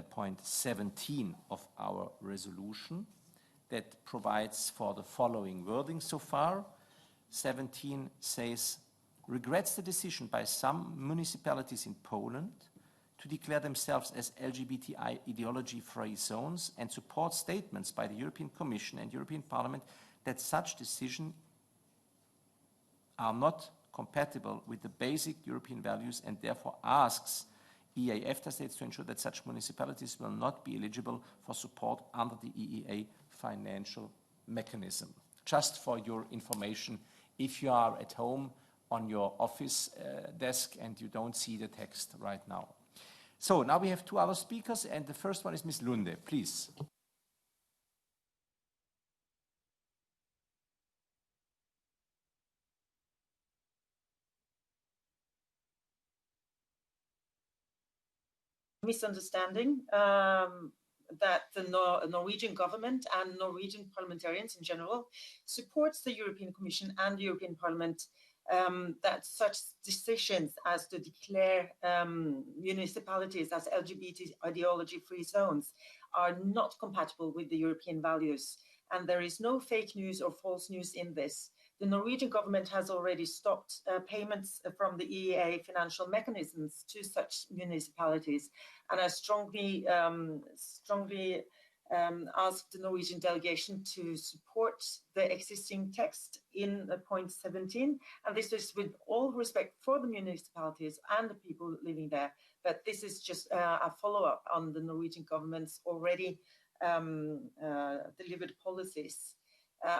point 17 of our resolution that provides for the following wording so far. 17 says, regrets the decision by some municipalities in Poland to declare themselves as LGBTI ideology-free zones and supports statements by the European Commission and European Parliament that such decisions are not compatible with the basic European values and therefore asks EEA-EFTA states to ensure that such municipalities will not be eligible for support under the EEA financial mechanism. Just for your information, if you are at home on your office desk and you don't see the text right now. So now we have two other speakers, and the first one is Ms. Lunde, please. Misunderstanding that the Norwegian government and Norwegian parliamentarians in general supports the European Commission and the European Parliament that such decisions as to declare municipalities as LGBT ideology-free zones are not compatible with the European values. And there is no fake news or false news in this. The Norwegian government has already stopped payments from the EEA financial mechanisms to such municipalities. And I strongly asked the Norwegian delegation to support the existing text in point 17. And this is with all respect for the municipalities and the people living there. But this is just a follow-up on the Norwegian government's already delivered policies.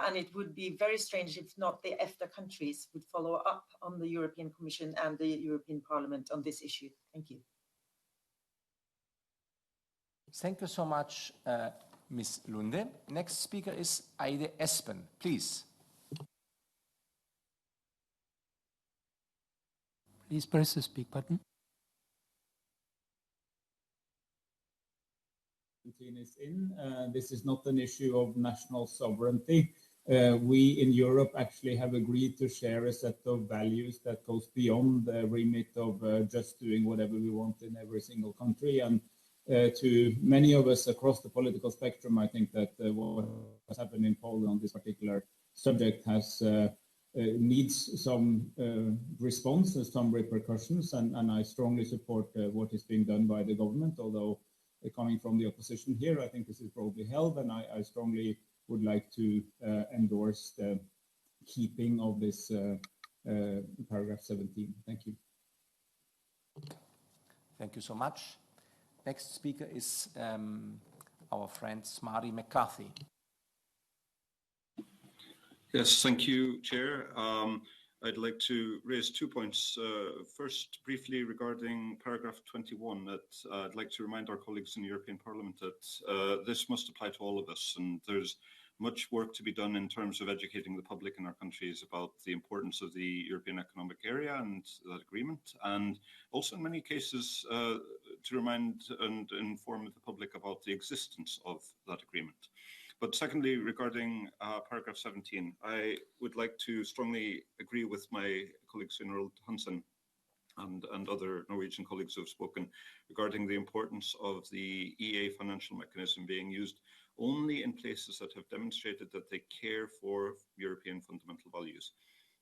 And it would be very strange if not the EFTA countries would follow up on the European Commission and the European Parliament on this issue. Thank you. Thank you so much, Ms. Lunde. Next speaker is Eide Espen, please. Please press the speak button. Is in. This is not an issue of national sovereignty. We in Europe actually have agreed to share a set of values that goes beyond the remit of just doing whatever we want in every single country. And to many of us across the political spectrum, I think that what has happened in Poland on this particular subject has needs some response and some repercussions. And I strongly support what is being done by the government, although coming from the opposition here, I think this is probably held, and I strongly would like to endorse the keeping of this paragraph 17. Thank you. Thank you so much. Next speaker is our friend Smarty McCarthy. Yes, thank you, Chair. I'd like to raise 2 points. First, briefly regarding paragraph 21, that I'd like to remind our colleagues in the European Parliament that this must apply to all of us, and there's much work to be done in terms of educating the public in our countries about the importance of the European Economic Area and that agreement, and also in many cases to remind and inform the public about the existence of that agreement. But secondly, regarding paragraph 17, I would like to strongly agree with my colleague Svein Hansen and other Norwegian colleagues who have spoken regarding the importance of the EA financial mechanism being used only in places that have demonstrated that they care for European fundamental values.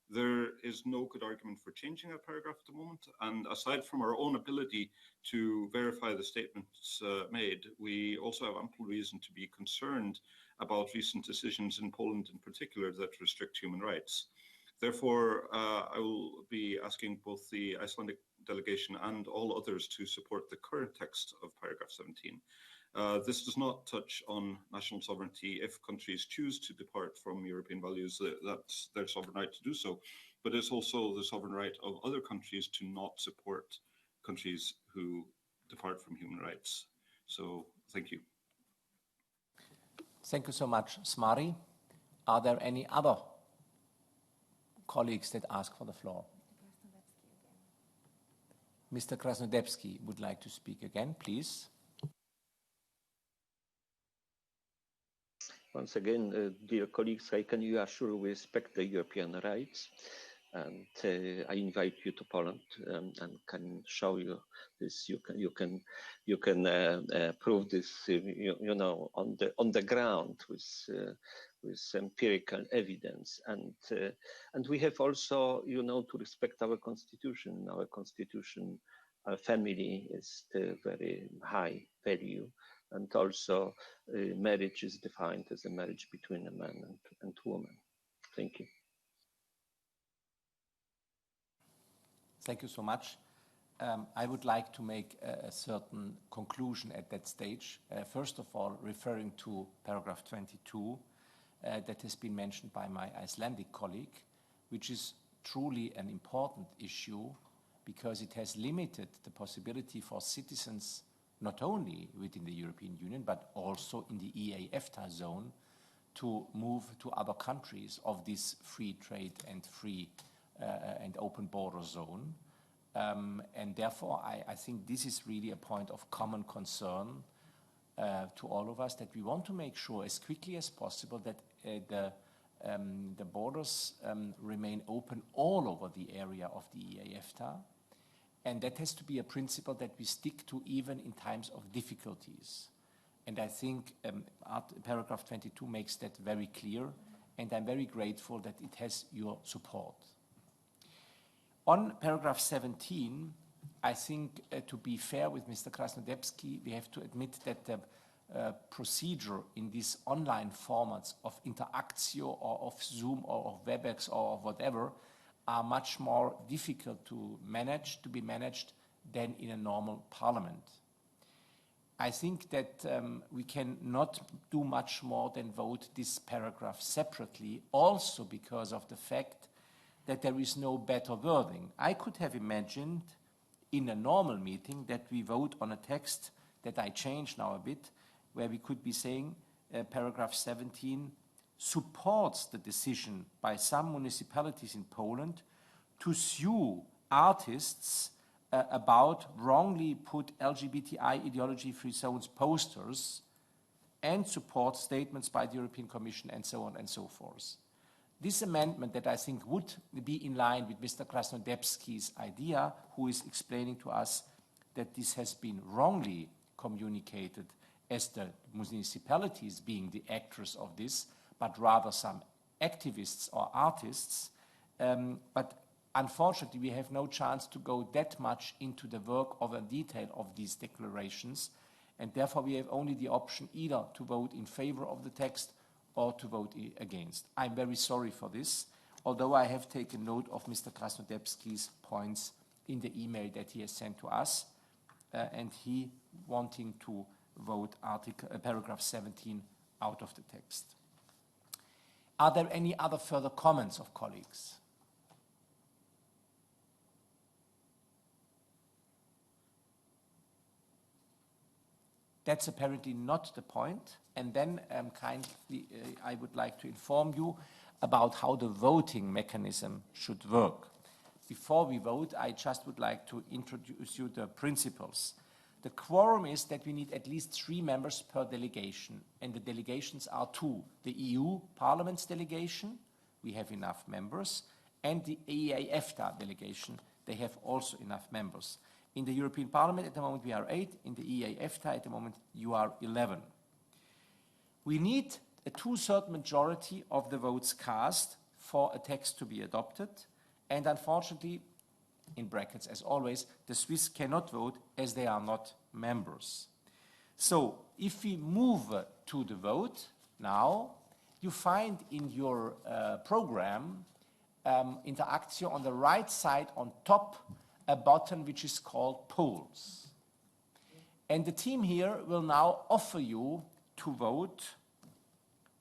There is no good argument for changing that paragraph at the moment, and aside from our own ability to verify the statements made, we also have ample reason to be concerned about recent decisions in Poland in particular that restrict human rights. Therefore, I will be asking both the Icelandic delegation and all others to support the current text of paragraph 17. This does not touch on national sovereignty. If countries choose to depart from European values, that's their sovereign right to do so. But it's also the sovereign right of other countries to not support countries who depart from human rights. So, thank you. Thank you so much, Smari. Are there any other colleagues that ask for the floor? Mr. Krasnodebski would like to speak again, please. Once again, dear colleagues, I can you assure we respect the European rights, and I invite you to Poland and can show you this. You can prove this, you know, on the ground with empirical evidence, and we have also, you know, to respect our constitution. Our constitution, family is the very high value. And also, marriage is defined as a marriage between a man and woman. Thank you. Thank you so much. I would like to make a certain conclusion at that stage. First of all, referring to paragraph 22 that has been mentioned by my Icelandic colleague, which is truly an important issue because it has limited the possibility for citizens not only within the European Union, but also in the EA-EFTA zone to move to other countries of this free trade and free and open border zone. And therefore, I think this is really a point of common concern to all of us, that we want to make sure as quickly as possible that the borders remain open all over the area of the EA-EFTA. And that has to be a principle that we stick to even in times of difficulties. And I think paragraph 22 makes that very clear, and I'm very grateful that it has your support. On paragraph 17, I think to be fair with Mr. Krasnodebski, we have to admit that the procedure in these online formats of Interactio or of Zoom or of WebEx or of whatever are much more difficult to be managed than in a normal parliament. I think that we cannot do much more than vote this paragraph separately, also because of the fact that there is no better wording. I could have imagined in a normal meeting that we vote on a text that I change now a bit, where we could be saying paragraph 17 supports the decision by some municipalities in Poland to sue artists about wrongly put LGBTI ideology-free zones posters and support statements by the European Commission and so on and so forth. This amendment that I think would be in line with Mr. Krasnodebski's idea, who is explaining to us that this has been wrongly communicated as the municipalities being the actors of this, but rather some activists or artists. But unfortunately, we have no chance to go that much into the work of a detail of these declarations, and therefore we have only the option either to vote in favor of the text or to vote against. I'm very sorry for this, although I have taken note of Mr. Krasnodebski's points in the email that he has sent to us, and he wanting to vote paragraph 17 out of the text. Are there any other further comments of colleagues? That's apparently not the point. And then kindly, I would like to inform you about how the voting mechanism should work. Before we vote, I just would like to introduce you the principles. The quorum is that we need at least 3 members per delegation, and the delegations are 2. The EU Parliament's delegation, we have enough members, and the EFTA delegation, they have also enough members. In the European Parliament at the moment we are 8, in the EFTA at the moment you are 11. We need a 2/3 majority of the votes cast for a text to be adopted, and unfortunately, in brackets as always, the Swiss cannot vote as they are not members. So if we move to the vote now, you find in your program Interactio on the right side on top a button which is called polls. And the team here will now offer you to vote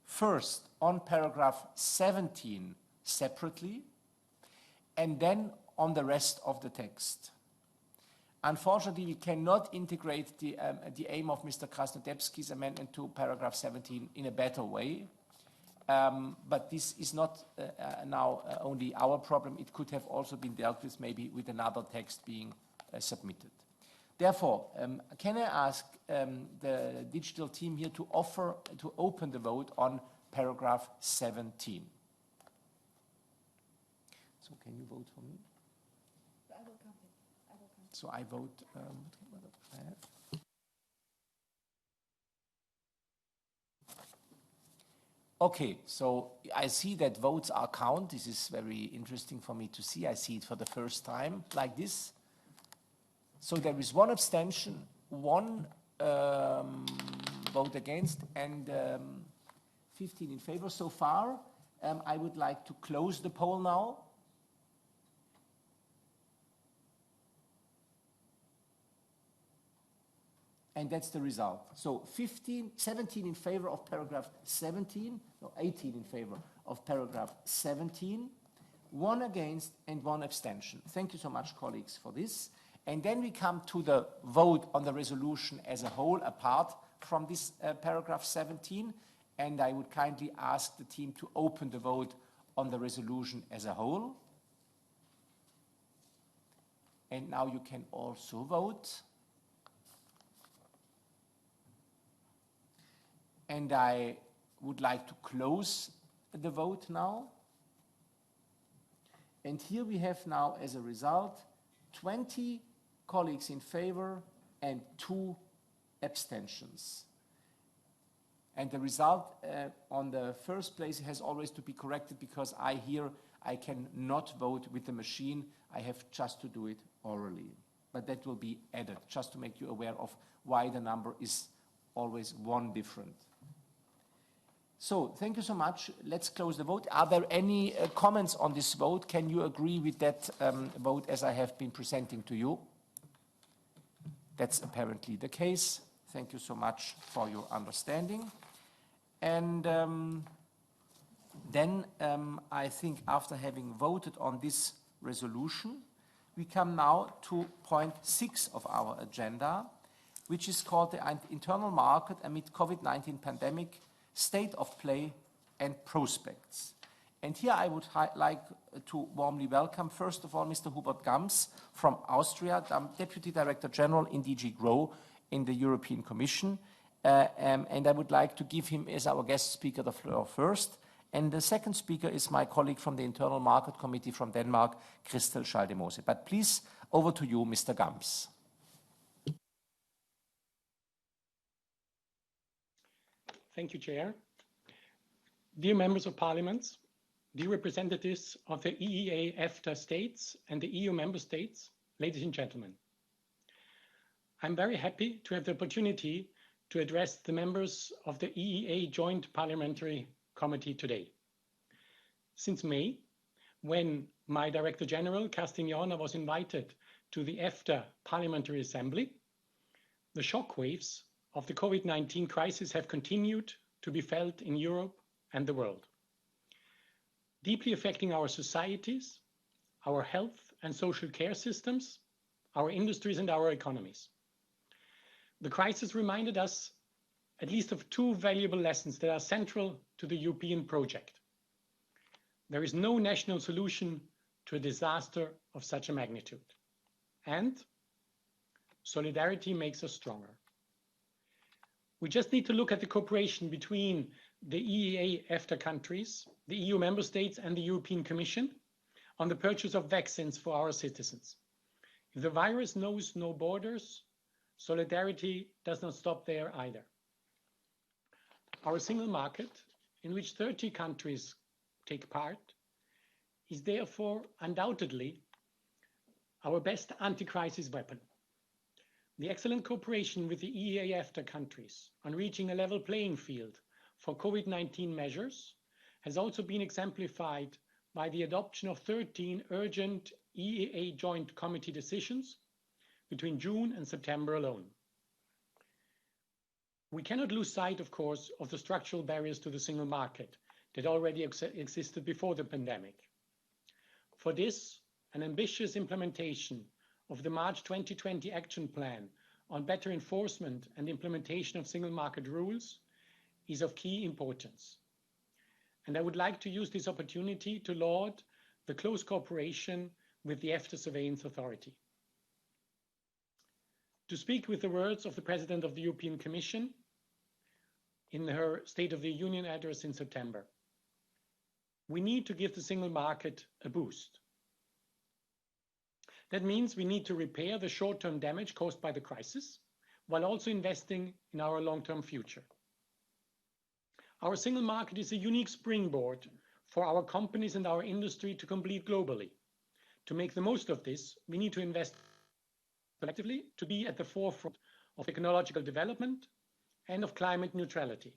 first on paragraph 17 separately and then on the rest of the text. Unfortunately, we cannot integrate the aim of Mr. Krasnodebski's amendment to paragraph 17 in a better way. But this is not now only our problem. It could have also been dealt with maybe with another text being submitted. Therefore, can I ask the digital team here to open the vote on paragraph 17? So can you vote for me? I will count it. So I vote. Okay, so I see that votes are counted. This is very interesting for me to see. I see it for the first time like this. So there is 1 abstention, 1 vote against, and 15 in favor so far. I would like to close the poll now. And that's the result. So 17 in favor of paragraph 17, no, 18 in favor of paragraph 17, 1 against and 1 abstention. Thank you so much, colleagues, for this. And then we come to the vote on the resolution as a whole, apart from this paragraph 17. And I would kindly ask the team to open the vote on the resolution as a whole. And now you can also vote. And I would like to close the vote now. And here we have now, as a result, 20 colleagues in favor and 2 abstentions. And the result on the first place has always to be corrected because I cannot vote with the machine. I have just to do it orally. But that will be added, just to make you aware of why the number is always one different. So thank you so much. Let's close the vote. Are there any comments on this vote? Can you agree with that vote as I have been presenting to you? That's apparently the case. Thank you so much for your understanding. And then I think after having voted on this resolution, we come now to point 6 of our agenda, which is called the Internal Market Amid COVID-19 Pandemic, State of Play and Prospects. And here I would like to warmly welcome, first of all, Mr. Hubert Gams from Austria, Deputy Director General in DG GROW in the European Commission. And I would like to give him as our guest speaker the floor first. And the second speaker is my colleague from the Internal Market Committee from Denmark, Christel Schaldemose. But please, over to you, Mr. Gams. Thank you, Chair. Dear members of Parliament, dear representatives of the EEA EFTA states and the EU member states, ladies and gentlemen. I'm very happy to have the opportunity to address the members of the EEA Joint Parliamentary Committee today. Since May, when my Director General, Castiglione, was invited to the EFTA Parliamentary Assembly, the shockwaves of the COVID-19 crisis have continued to be felt in Europe and the world, deeply affecting our societies, our health and social care systems, our industries and our economies. The crisis reminded us at least of 2 valuable lessons that are central to the European project. There is no national solution to a disaster of such a magnitude. And solidarity makes us stronger. We just need to look at the cooperation between the EEA EFTA countries, the EU member states and the European Commission on the purchase of vaccines for our citizens. If the virus knows no borders, solidarity does not stop there either. Our single market, in which 30 countries take part, is therefore undoubtedly our best anti-crisis weapon. The excellent cooperation with the EEA EFTA countries on reaching a level playing field for COVID-19 measures has also been exemplified by the adoption of 13 urgent EEA Joint Committee decisions between June and September alone. We cannot lose sight, of course, of the structural barriers to the single market that already existed before the pandemic. For this, an ambitious implementation of the March 2020 Action Plan on better enforcement and implementation of single market rules is of key importance. And I would like to use this opportunity to laud the close cooperation with the EFTA Surveillance Authority. To speak with the words of the President of the European Commission in her State of the Union address in September, we need to give the single market a boost. That means we need to repair the short-term damage caused by the crisis, while also investing in our long-term future. Our single market is a unique springboard for our companies and our industry to compete globally. To make the most of this, we need to invest collectively to be at the forefront of technological development and of climate neutrality.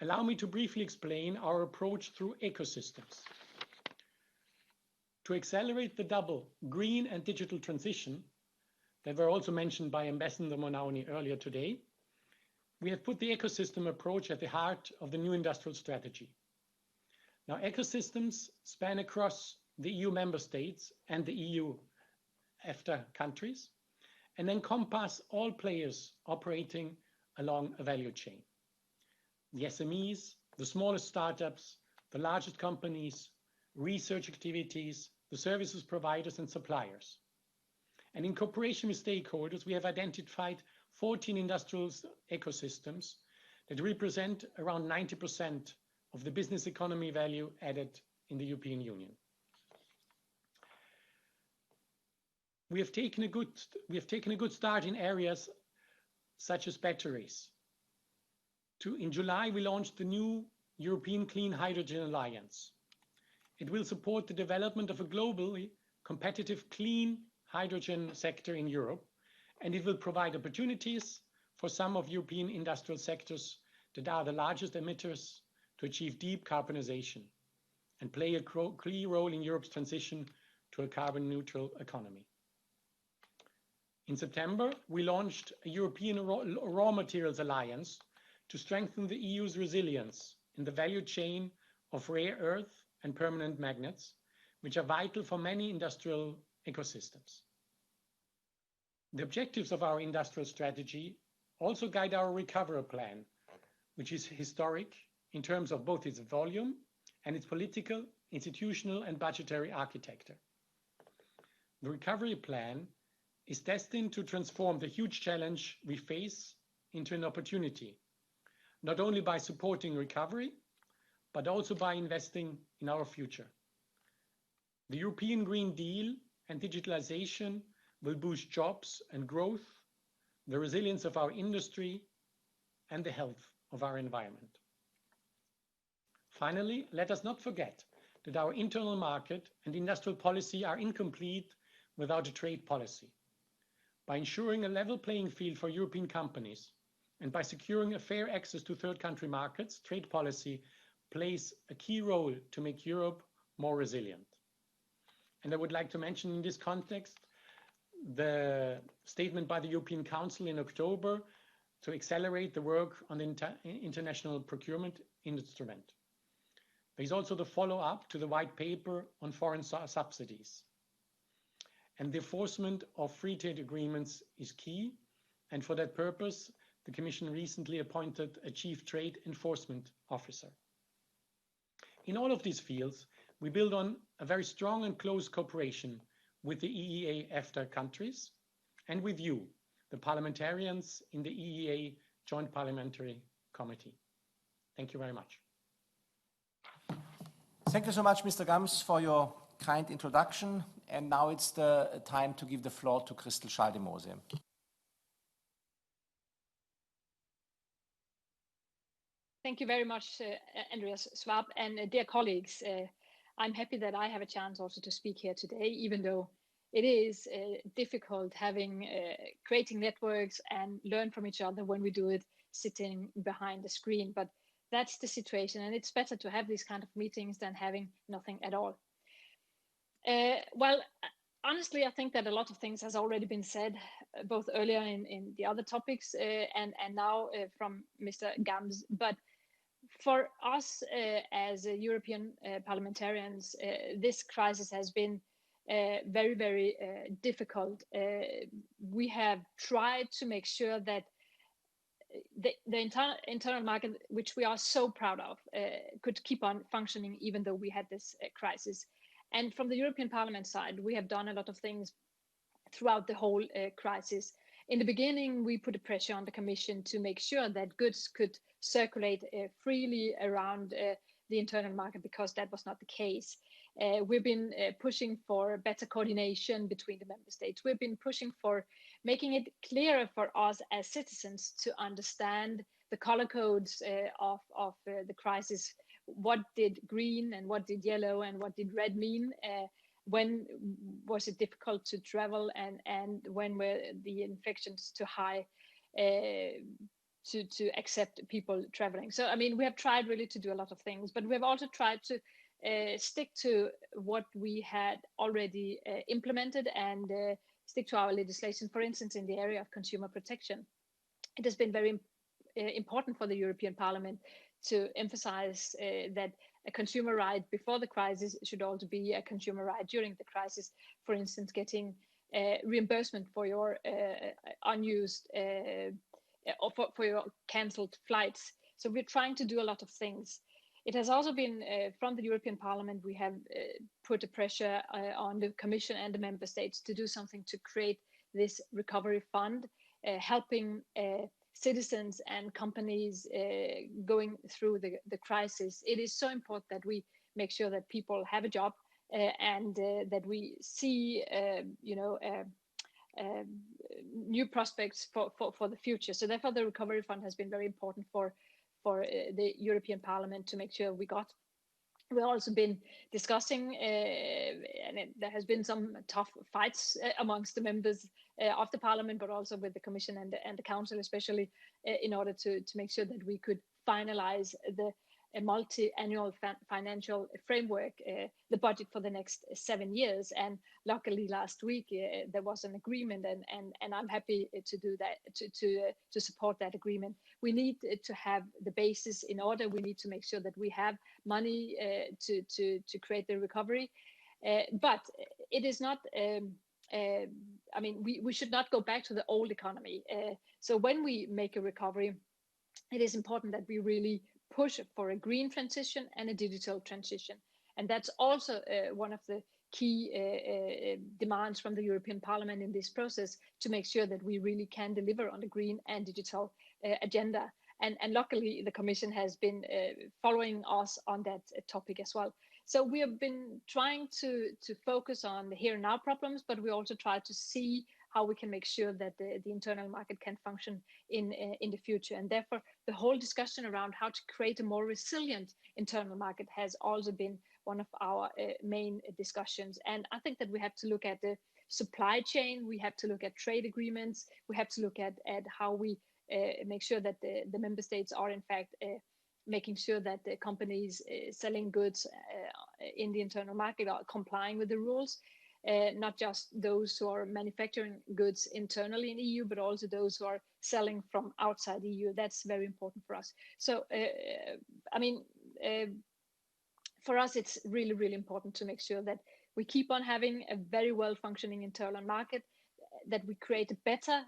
Allow me to briefly explain our approach through ecosystems. To accelerate the double green and digital transition that were also mentioned by Ambassador Monauni earlier today, we have put the ecosystem approach at the heart of the new industrial strategy. Now, ecosystems span across the EU member states and the EU EFTA countries and encompass all players operating along a value chain. The SMEs, the smallest startups, the largest companies, research activities, the services providers and suppliers. And in cooperation with stakeholders, we have identified 14 industrial ecosystems that represent around 90% of the business economy value added in the European Union. We have taken a good start in areas such as batteries. In July, we launched the new European Clean Hydrogen Alliance. It will support the development of a globally competitive clean hydrogen sector in Europe, and it will provide opportunities for some of European industrial sectors that are the largest emitters to achieve deep carbonization and play a key role in Europe's transition to a carbon neutral economy. In September, we launched a European Raw Materials Alliance to strengthen the EU's resilience in the value chain of rare earth and permanent magnets, which are vital for many industrial ecosystems. The objectives of our industrial strategy also guide our recovery plan, which is historic in terms of both its volume and its political, institutional, and budgetary architecture. The recovery plan is destined to transform the huge challenge we face into an opportunity, not only by supporting recovery, but also by investing in our future. The European Green Deal and digitalization will boost jobs and growth, the resilience of our industry, and the health of our environment. Finally, let us not forget that our internal market and industrial policy are incomplete without a trade policy. By ensuring a level playing field for European companies and by securing a fair access to third country markets, trade policy plays a key role to make Europe more resilient. And I would like to mention in this context the statement by the European Council in October to accelerate the work on the international procurement instrument. There is also the follow-up to the white paper on foreign subsidies. And the enforcement of free trade agreements is key. And for that purpose, the Commission recently appointed a Chief Trade Enforcement Officer. In all of these fields, we build on a very strong and close cooperation with the EEA-EFTA countries and with you, the parliamentarians in the EEA Joint Parliamentary Committee. Thank you very much. Thank you so much, Mr. Gams, for your kind introduction. And now it's the time to give the floor to Christel Schaldemose. Thank you very much, Andreas Schwab, and dear colleagues. I'm happy that I have a chance also to speak here today, even though it is difficult creating networks and learn from each other when we do it sitting behind the screen. But that's the situation, and it's better to have these kind of meetings than having nothing at all. Well, honestly, I think that a lot of things has already been said, both earlier in the other topics and now from Mr. Gams. But for us as European parliamentarians, this crisis has been very, very difficult. We have tried to make sure that the internal market, which we are so proud of, could keep on functioning even though we had this crisis. And from the European Parliament side, we have done a lot of things throughout the whole crisis. In the beginning, we put a pressure on the Commission to make sure that goods could circulate freely around the internal market, because that was not the case. We've been pushing for better coordination between the member states. We've been pushing for making it clearer for us as citizens to understand the color codes of the crisis. What did green and what did yellow and what did red mean? When was it difficult to travel, and when were the infections too high to accept people traveling? So, I mean, we have tried really to do a lot of things, but we have also tried to stick to what we had already implemented and stick to our legislation, for instance, in the area of consumer protection. It has been very important for the European Parliament to emphasize that a consumer right before the crisis should also be a consumer right during the crisis. For instance, getting reimbursement for your unused or for your cancelled flights. So we're trying to do a lot of things. It has also been from the European Parliament, we have put a pressure on the Commission and the member states to do something to create this recovery fund, helping citizens and companies going through the crisis. It is so important that we make sure that people have a job and that we see, new prospects for the future. So therefore, the recovery fund has been very important for the European Parliament to make sure we got We've also been discussing, and there has been some tough fights amongst the members of the Parliament, but also with the Commission and the Council, especially in order to make sure that we could finalize the multi-annual financial framework, the budget for the next 7 years. And luckily last week there was an agreement, and I'm happy to do that, to support that agreement. We need to have the basis in order. We need to make sure that we have money to create the recovery. But it is not, I mean, we should not go back to the old economy. So when we make a recovery, it is important that we really push for a green transition and a digital transition. And that's also one of the key demands from the European Parliament in this process, to make sure that we really can deliver on the green and digital agenda. And luckily, the Commission has been following us on that topic as well. So we have been trying to focus on the here and now problems, but we also try to see how we can make sure that the internal market can function in the future. And therefore, the whole discussion around how to create a more resilient internal market has also been one of our main discussions. And I think that we have to look at the supply chain, we have to look at trade agreements, we have to look at how we make sure that the member states are in fact making sure that the companies selling goods in the internal market are complying with the rules. Not just those who are manufacturing goods internally in EU, but also those who are selling from outside EU. That's very important for us. So, I mean, for us, it's really, really important to make sure that we keep on having a very well functioning internal market, that we create a better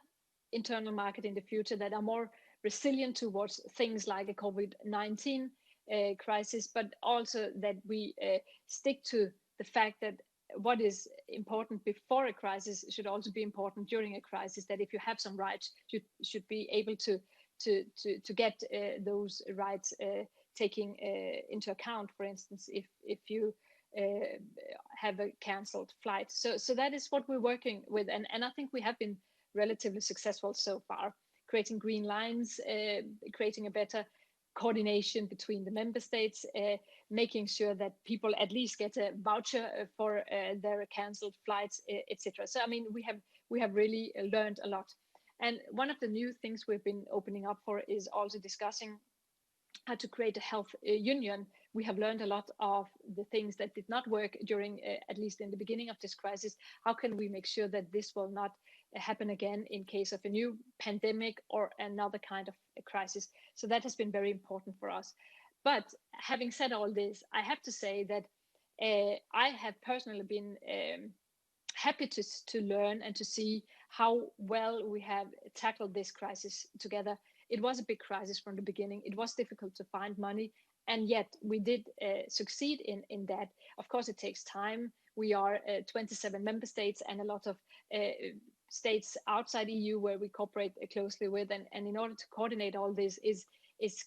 internal market in the future that are more resilient towards things like a COVID-19 crisis, but also that we stick to the fact that what is important before a crisis should also be important during a crisis, that if you have some rights, you should be able to get those rights taking into account, for instance, if you have a cancelled flight. So that is what we're working with. And I think we have been relatively successful so far, creating green lines, creating a better coordination between the member states, making sure that people at least get a voucher for their cancelled flights, etc. So I mean, we have really learned a lot. And one of the new things we've been opening up for is also discussing how to create a health union. We have learned a lot of the things that did not work during, at least in the beginning of this crisis. How can we make sure that this will not happen again in case of a new pandemic or another kind of a crisis? So that has been very important for us. But having said all this, I have to say that I have personally been happy to learn and to see how well we have tackled this crisis together. It was a big crisis from the beginning. It was difficult to find money, and yet we did succeed in that. Of course, it takes time. We are 27 member states and a lot of states outside EU where we cooperate closely with, and in order to coordinate all this is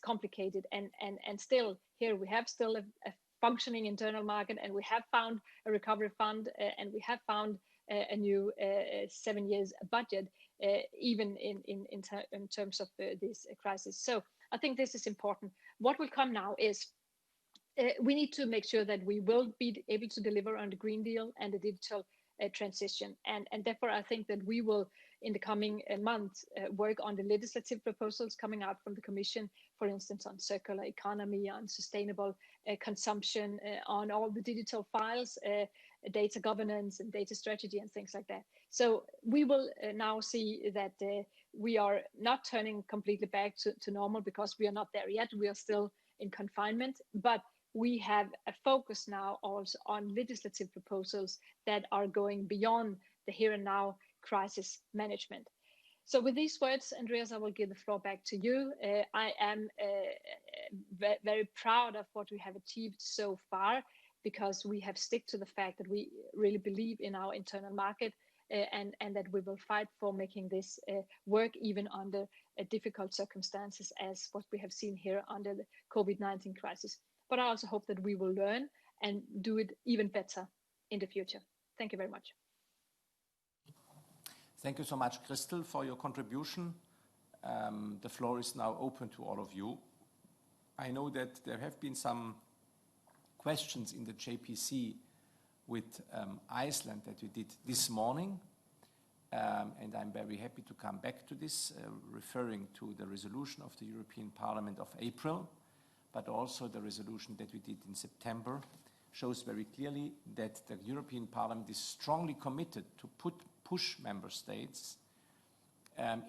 complicated. And still here we have still a functioning internal market, and we have found a recovery fund, and we have found a new 7 years budget, even in terms of this crisis. So I think this is important. What will come now is we need to make sure that we will be able to deliver on the Green Deal and the digital transition. And therefore, I think that we will, in the coming months, work on the legislative proposals coming out from the Commission, for instance, on circular economy, on sustainable consumption, on all the digital files, data governance and data strategy and things like that. So we will now see that we are not turning completely back to normal, because we are not there yet. We are still in confinement, but we have a focus now also on legislative proposals that are going beyond the here and now crisis management. So with these words, Andreas, I will give the floor back to you. I am very proud of what we have achieved so far, because we have stuck to the fact that we really believe in our internal market, and that we will fight for making this work even under difficult circumstances as what we have seen here under the COVID-19 crisis. But I also hope that we will learn and do it even better in the future. Thank you very much. Thank you so much, Crystal, for your contribution. The floor is now open to all of you. I know that there have been some questions in the JPC with Iceland that we did this morning. And I'm very happy to come back to this, referring to the resolution of the European Parliament of April, but also the resolution that we did in September, shows very clearly that the European Parliament is strongly committed to push member states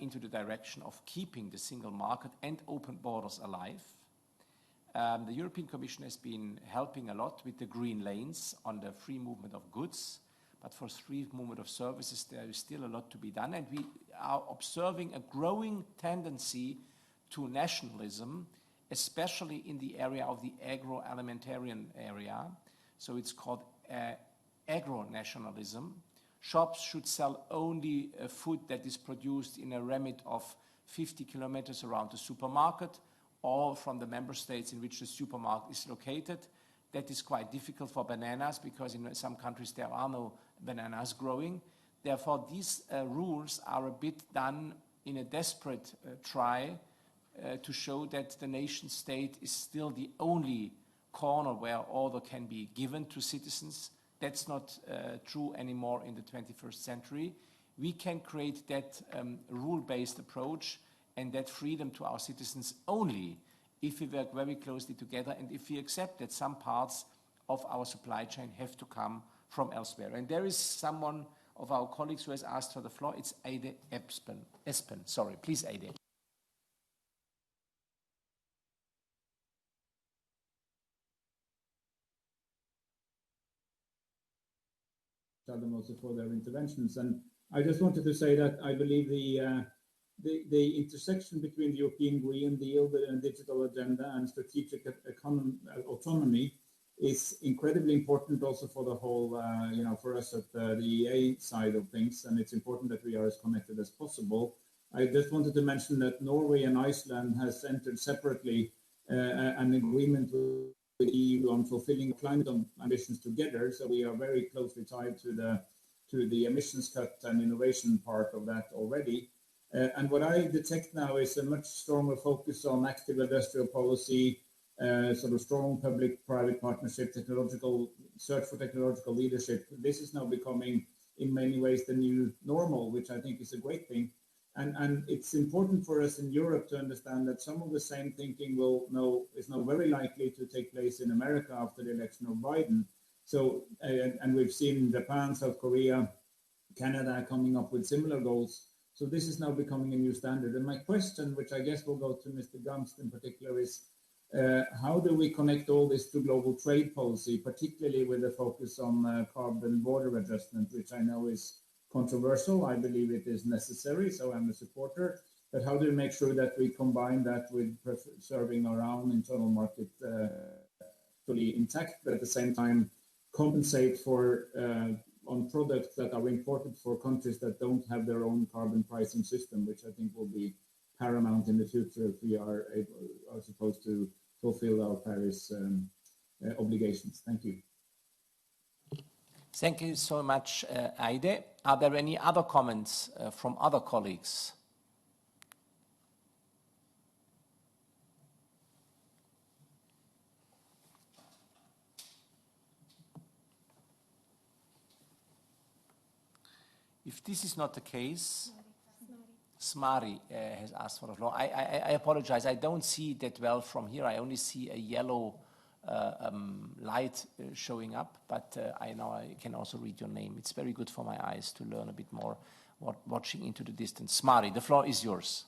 into the direction of keeping the single market and open borders alive. The European Commission has been helping a lot with the green lanes on the free movement of goods, but for free movement of services, there is still a lot to be done. And we are observing a growing tendency to nationalism, especially in the area of the agroalimentarian area. So it's called agro-nationalism. Shops should sell only food that is produced in a remit of 50 kilometers around the supermarket or from the member states in which the supermarket is located. That is quite difficult for bananas because in some countries there are no bananas growing. Therefore, these rules are a bit done in a desperate try to show that the nation state is still the only corner where order can be given to citizens. That's not true anymore in the 21st century. We can create that rule-based approach and that freedom to our citizens only if we work very closely together and if we accept that some parts of our supply chain have to come from elsewhere. And there is someone of our colleagues who has asked for the floor. It's Ade Espen. Sorry, please, Ade. Them also for their interventions. And I just wanted to say that I believe the intersection between the European Green Deal, the digital agenda, and strategic autonomy is incredibly important also for the whole, for us at the EEA side of things. And it's important that we are as connected as possible. I just wanted to mention that Norway and Iceland has entered separately an agreement with the EU on fulfilling climate ambitions together. So we are very closely tied to the emissions cut and innovation part of that already. And what I detect now is a much stronger focus on active industrial policy, sort of strong public-private partnership, technological search for technological leadership. This is now becoming, in many ways, the new normal, which I think is a great thing. And it's important for us in Europe to understand that some of the same thinking is now very likely to take place in America after the election of Biden. So, and we've seen Japan, South Korea, Canada coming up with similar goals. So this is now becoming a new standard. And my question, which I guess will go to Mr. Gamst in particular, is how do we connect all this to global trade policy, particularly with a focus on carbon border adjustment, which I know is controversial. I believe it is necessary, so I'm a supporter. But how do we make sure that we combine that with serving our own internal market fully intact, but at the same time compensate for on products that are imported for countries that don't have their own carbon pricing system, which I think will be paramount in the future if we are supposed to fulfill our Paris obligations. Thank you. Thank you so much, Eide. Are there any other comments from other colleagues? If this is not the case, Smari has asked for the floor. I apologize. I don't see that well from here. I only see a yellow light showing up, but I know I can also read your name. It's very good for my eyes to learn a bit more watching into the distance. Smari, the floor is yours.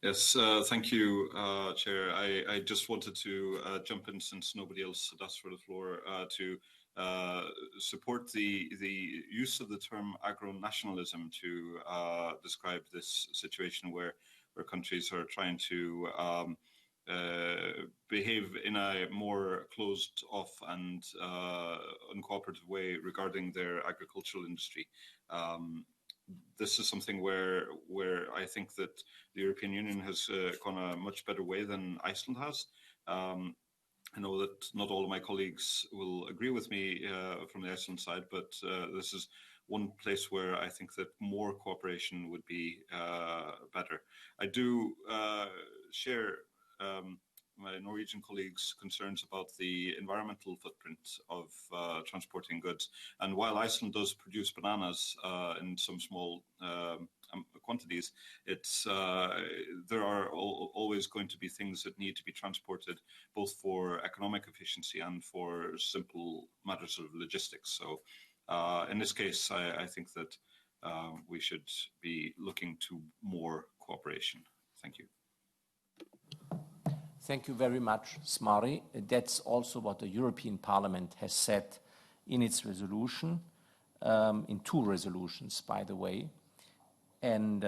Yes, thank you, Chair. I just wanted to jump in since nobody else had asked for the floor to support the use of the term agro-nationalism to describe this situation where countries are trying to behave in a more closed off and uncooperative way regarding their agricultural industry. This is something where I think that the European Union has gone a much better way than Iceland has. I know that not all of my colleagues will agree with me from the Iceland side, but this is one place where I think that more cooperation would be better. I do share my Norwegian colleagues' concerns about the environmental footprint of transporting goods. And while Iceland does produce bananas in some small quantities, there are always going to be things that need to be transported, both for economic efficiency and for simple matters of logistics. So in this case, I think that we should be looking to more cooperation. Thank you. Thank you very much, Smári. That's also what the European Parliament has said in its resolution, in 2 resolutions, by the way. And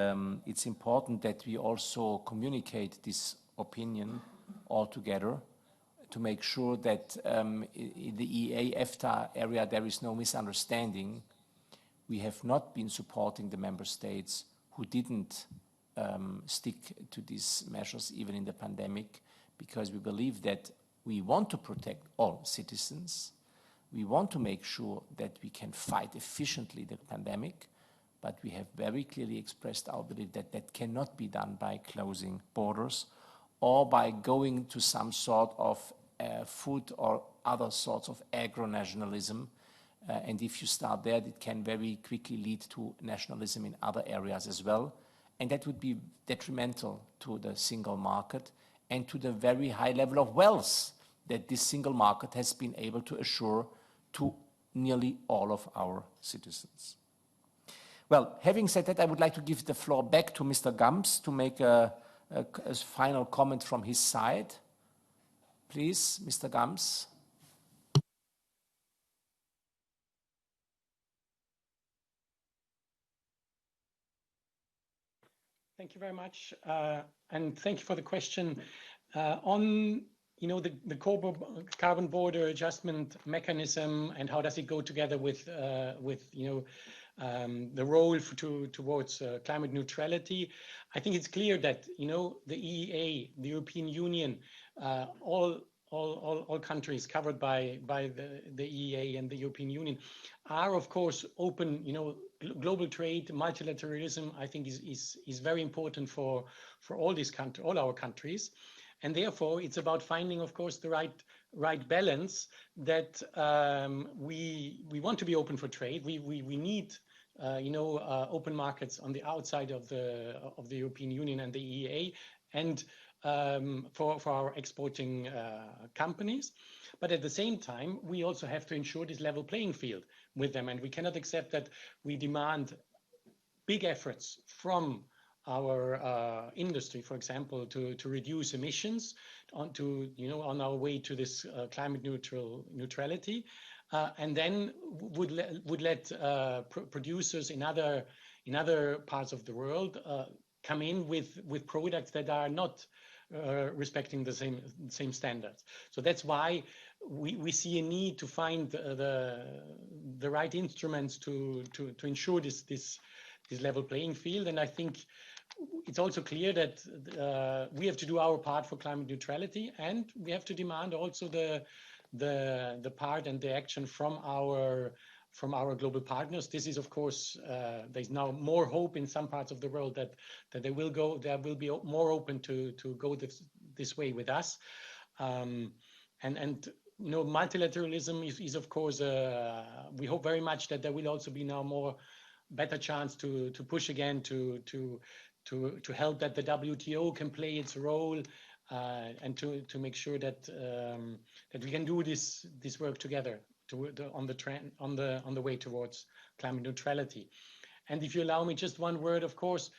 it's important that we also communicate this opinion all together to make sure that in the EEA-EFTA area there is no misunderstanding. We have not been supporting the member states who didn't stick to these measures even in the pandemic, because we believe that we want to protect all citizens. We want to make sure that we can fight efficiently the pandemic, but we have very clearly expressed our belief that that cannot be done by closing borders or by going to some sort of food or other sorts of agro-nationalism. And if you start there, it can very quickly lead to nationalism in other areas as well. And that would be detrimental to the single market and to the very high level of wealth that this single market has been able to assure to nearly all of our citizens. Well, having said that, I would like to give the floor back to Mr. Gams to make a final comment from his side. Please, Mr. Gams. Thank you very much, and thank you for the question. On the carbon border adjustment mechanism and how does it go together with the role towards climate neutrality, I think it's clear that the EEA, the European Union, all countries covered by the EEA and the European Union are of course open. Global trade, multilateralism, I think is very important for all our countries, and therefore it's about finding, of course, the right balance. That we want to be open for trade. We need open markets on the outside of the European Union and the EEA, and for our exporting companies. But at the same time, we also have to ensure this level playing field with them, and we cannot accept that we demand big efforts from our industry, for example, to reduce emissions on our way to this climate neutrality, and then would let producers in other parts of the world come in with products that are not respecting the same standards. So that's why we see a need to find the right instruments to ensure this level playing field. And I think it's also clear that we have to do our part for climate neutrality, and we have to demand also the part and the action from our global partners. This is, of course, there's now more hope in some parts of the world that they will be more open to go this way with us. And multilateralism is of course, we hope very much that there will also be now better chance to push again to help that the WTO can play its role, and to make sure that we can do this work together on the way towards climate neutrality. And if you allow me just one word, of course,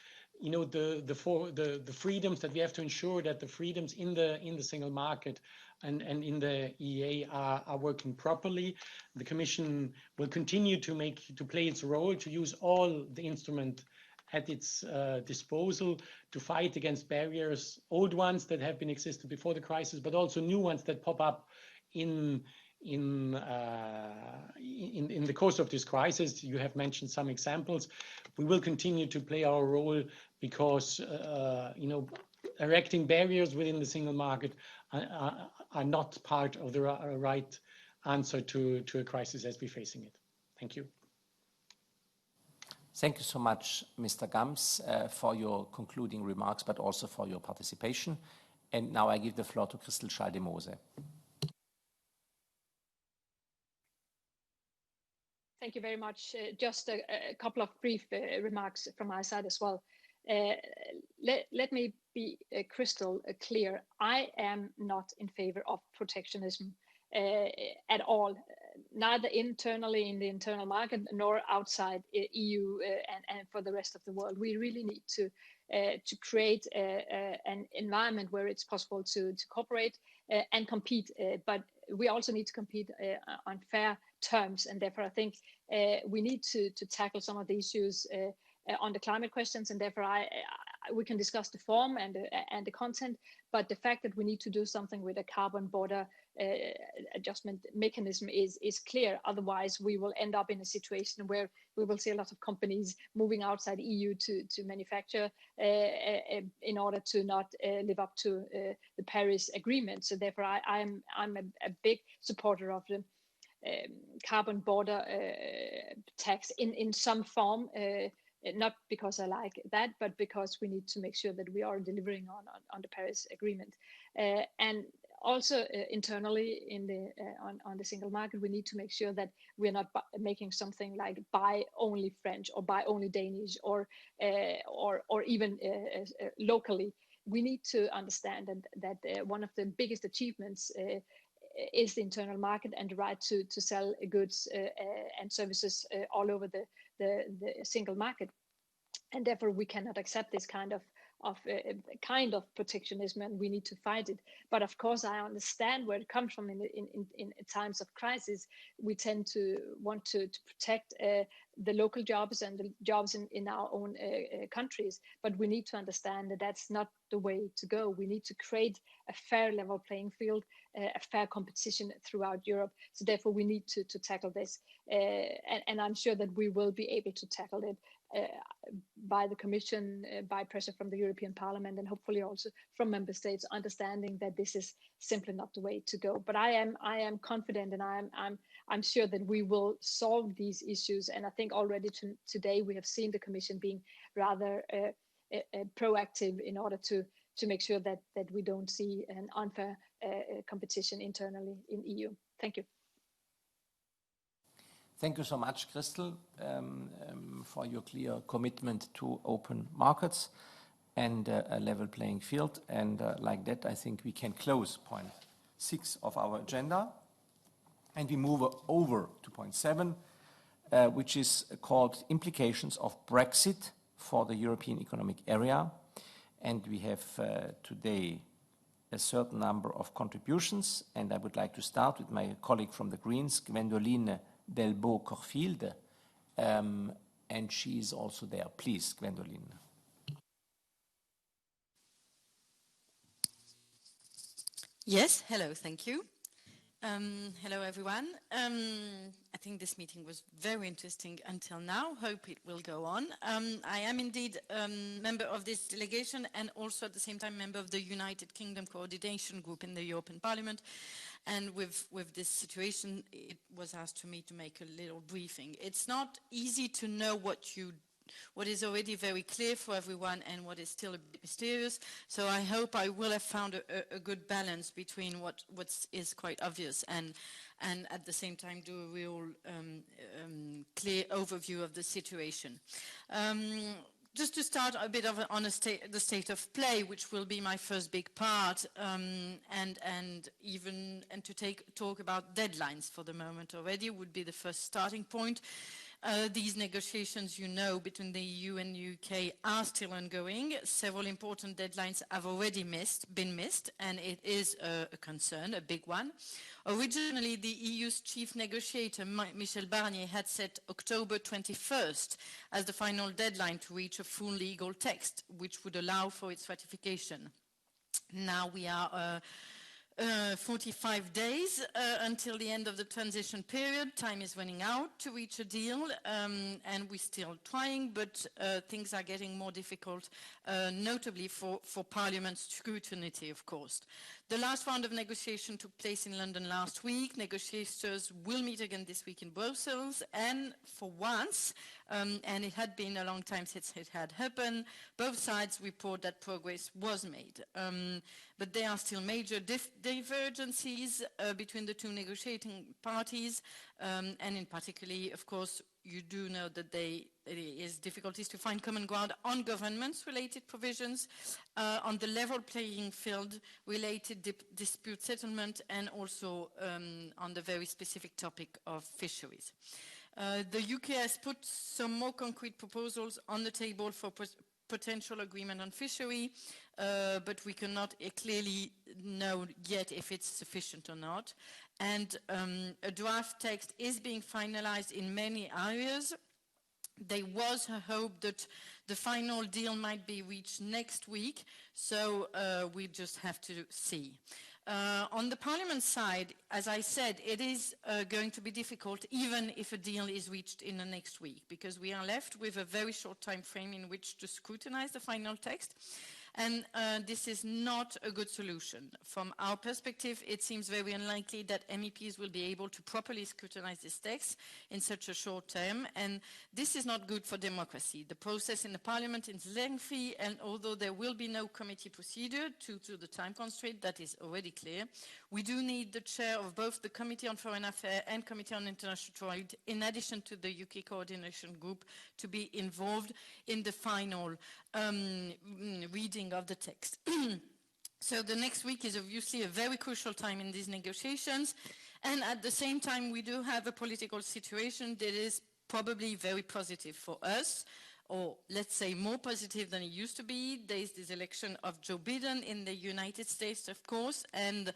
the freedoms that we have to ensure, that the freedoms in the single market and in the EEA are working properly. The Commission will continue to play its role, to use all the instrument at its disposal to fight against barriers, old ones that have been existed before the crisis, but also new ones that pop up in the course of this crisis. You have mentioned some examples. We will continue to play our role because erecting barriers within the single market are not part of the right answer to a crisis as we're facing it. Thank you. Thank you so much, Mr. Gams, for your concluding remarks, but also for your participation. And now I give the floor to Christel Schaldemose. Thank you very much. Just a couple of brief remarks from my side as well. Let me be crystal clear. I am not in favor of protectionism at all, neither internally in the internal market nor outside EU and for the rest of the world. We really need to create an environment where it's possible to cooperate and compete, but we also need to compete on fair terms, and therefore I think we need to tackle some of the issues on the climate questions, and therefore we can discuss the form and the content, but the fact that we need to do something with a carbon border adjustment mechanism is clear. Otherwise, we will end up in a situation where we will see a lot of companies moving outside EU to manufacture in order to not live up to the Paris Agreement. So therefore, I'm a big supporter of the carbon border tax in some form. Not because I like that, but because we need to make sure that we are delivering on the Paris Agreement. And also internally on the single market, we need to make sure that we're not making something like buy only French or buy only Danish or even locally. We need to understand that one of the biggest achievements is the internal market and the right to sell goods and services all over the single market, and therefore we cannot accept this kind of protectionism, and we need to fight it. But of course, I understand where it comes from. In times of crisis, we tend to want to protect the local jobs and the jobs in our own countries. But we need to understand that that's not the way to go. We need to create a fair level playing field, a fair competition throughout Europe. So therefore, we need to tackle this, and I'm sure that we will be able to tackle it by the Commission, by pressure from the European Parliament, and hopefully also from member states, understanding that this is simply not the way to go. But I am confident, and I'm sure that we will solve these issues. And I think already today we have seen the Commission being rather proactive in order to make sure that we don't see an unfair competition internally in EU. Thank you. Thank you so much, Christel, for your clear commitment to open markets and a level playing field. And like that, I think we can close point 6 of our agenda. And we move over to point 7, which is called Implications of Brexit for the European Economic Area. And we have today a certain number of contributions. And I would like to start with my colleague from the Greens, Gwendoline Delbo-Corfield, and she is also there. Please, Gwendoline. Yes, hello, thank you. Hello, everyone. I think this meeting was very interesting until now. Hope it will go on. I am indeed a member of this delegation and also at the same time member of the United Kingdom Coordination Group in the European Parliament. And with this situation, it was asked to me to make a little briefing. It's not easy to know what is already very clear for everyone and what is still a bit mysterious. So I hope I will have found a good balance between what is quite obvious and at the same time do a real clear overview of the situation. Just to start a bit of on the state of play, which will be my first big part, and to talk about deadlines for the moment already would be the first starting point. These negotiations, between the EU and the UK are still ongoing. Several important deadlines have already been missed, and it is a concern, a big one. Originally, the EU's chief negotiator, Michel Barnier, had set October 21st as the final deadline to reach a full legal text, which would allow for its ratification. Now we are 45 days until the end of the transition period. Time is running out to reach a deal, and we're still trying, but things are getting more difficult notably for Parliament's scrutiny, of course. The last round of negotiation took place in London last week. Negotiators will meet again this week in Brussels, and for once, and it had been a long time since it had happened, both sides report that progress was made. But there are still major divergences between the two negotiating parties, and in particular, of course, you do know that there is difficulties to find common ground on governments-related provisions, on the level playing field related dispute settlement, and also on the very specific topic of fisheries. The UK has put some more concrete proposals on the table for potential agreement on fishery, but we cannot clearly know yet if it's sufficient or not. And a draft text is being finalized in many areas. There was a hope that the final deal might be reached next week, so we just have to see. On the Parliament side, as I said, it is going to be difficult even if a deal is reached in the next week, because we are left with a very short time frame in which to scrutinize the final text. And this is not a good solution. From our perspective, it seems very unlikely that MEPs will be able to properly scrutinize this text in such a short term, and this is not good for democracy. The process in the Parliament is lengthy, and although there will be no committee procedure due to the time constraint, that is already clear, we do need the chair of both the Committee on Foreign Affairs and Committee on International Trade, in addition to the UK coordination group, to be involved in the final reading of the text. So the next week is obviously a very crucial time in these negotiations, and at the same time we do have a political situation that is probably very positive for us, or let's say more positive than it used to be. There is this election of Joe Biden in the United States, of course, and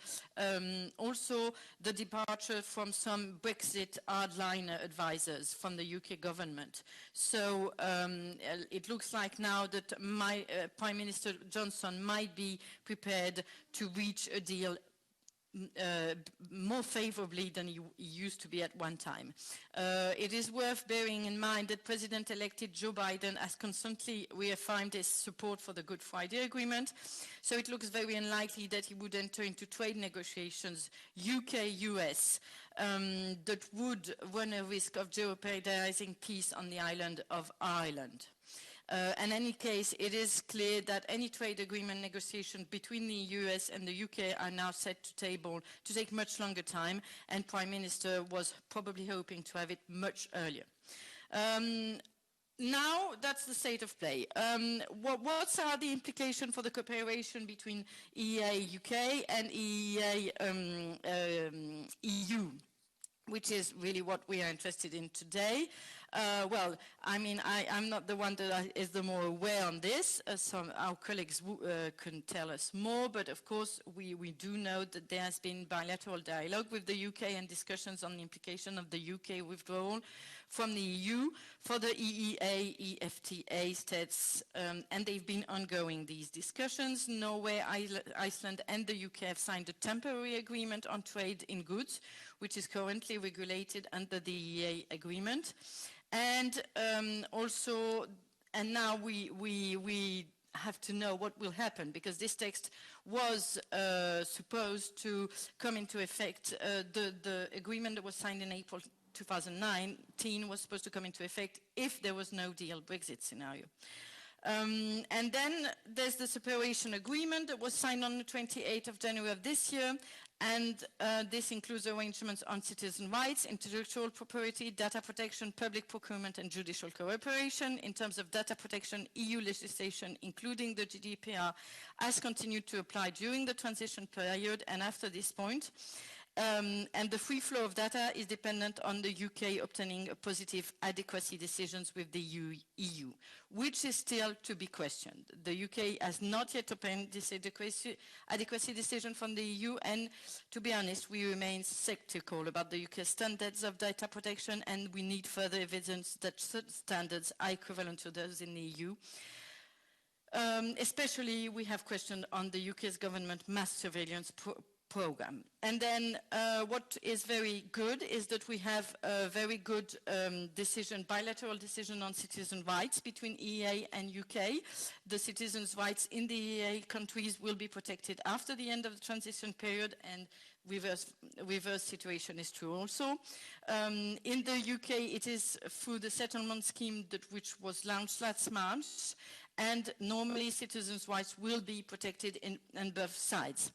also the departure from some Brexit hardliner advisors from the UK government. So it looks like now that Prime Minister Johnson might be prepared to reach a deal more favorably than he used to be at one time. It is worth bearing in mind that President-elected Joe Biden has constantly reaffirmed his support for the Good Friday Agreement, so it looks very unlikely that he would enter into trade negotiations UK-US that would run a risk of jeopardizing peace on the island of Ireland. In any case, it is clear that any trade agreement negotiation between the US and the UK are now set to table to take much longer time, and Prime Minister was probably hoping to have it much earlier. Now that's the state of play. What are the implications for the cooperation between EEA UK and EEA EU? Which is really what we are interested in today. Well, I mean, I'm not the one that is the more aware on this. Some our colleagues can tell us more, but of course we do know that there has been bilateral dialogue with the UK and discussions on the implication of the UK withdrawal from the EU for the EEA, EFTA states, and they've been ongoing, these discussions. Norway, Iceland and the UK have signed a temporary agreement on trade in goods, which is currently regulated under the EEA agreement. And also, and now we have to know what will happen, because this text was supposed to come into effect. The agreement that was signed in April 2019 was supposed to come into effect if there was no deal Brexit scenario. And then there's the separation agreement that was signed on the 28th of January of this year, and this includes arrangements on citizen rights, intellectual property, data protection, public procurement and judicial cooperation. In terms of data protection, EU legislation, including the GDPR, has continued to apply during the transition period and after this point. And the free flow of data is dependent on the UK obtaining a positive adequacy decisions with the EU, which is still to be questioned. The UK has not yet obtained this adequacy decision from the EU, and to be honest, we remain skeptical about the UK standards of data protection, and we need further evidence that such standards are equivalent to those in the EU. Especially, we have questioned on the UK's government mass surveillance program. And then what is very good is that we have a very good bilateral decision on citizen rights between EEA and UK. The citizens' rights in the EEA countries will be protected after the end of the transition period, and reverse situation is true also. In the UK, it is through the settlement scheme which was launched last March, and normally citizens' rights will be protected on both sides.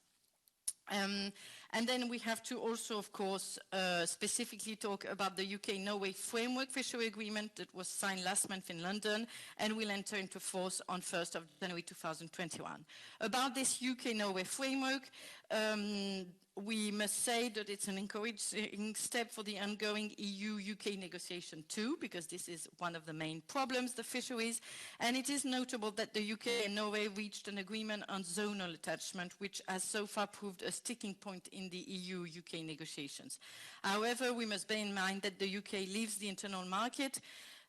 And then we have to also, of course, specifically talk about the UK-Norway Framework Fishery Agreement that was signed last month in London and will enter into force on 1st of January 2021. About this UK-Norway framework, we must say that it's an encouraging step for the ongoing EU-UK negotiation too, because this is one of the main problems, the fisheries, and it is notable that the UK and Norway reached an agreement on zonal attachment, which has so far proved a sticking point in the EU-UK negotiations. However, we must bear in mind that the UK leaves the internal market.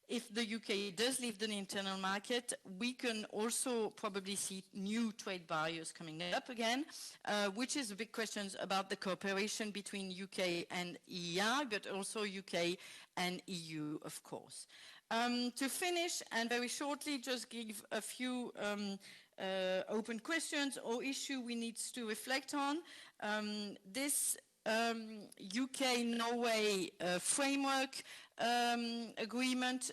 If the UK does leave the internal market, we can also probably see new trade barriers coming up again, which is a big question about the cooperation between UK and EEA, but also UK and EU, of course. To finish, and very shortly, just give a few open questions or issue we need to reflect on. This UK-Norway framework agreement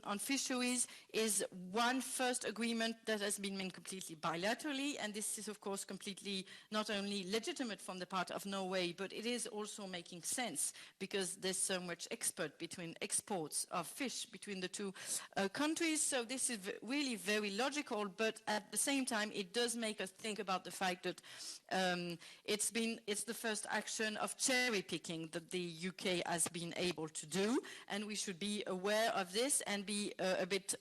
on fisheries is one first agreement that has been made completely bilaterally, and this is of course completely not only legitimate from the part of Norway, but it is also making sense because there's so much exports of fish between the two countries. So this is really very logical, but at the same time it does make us think about the fact that it's the first action of cherry picking that the UK has been able to do, and we should be aware of this and be a bit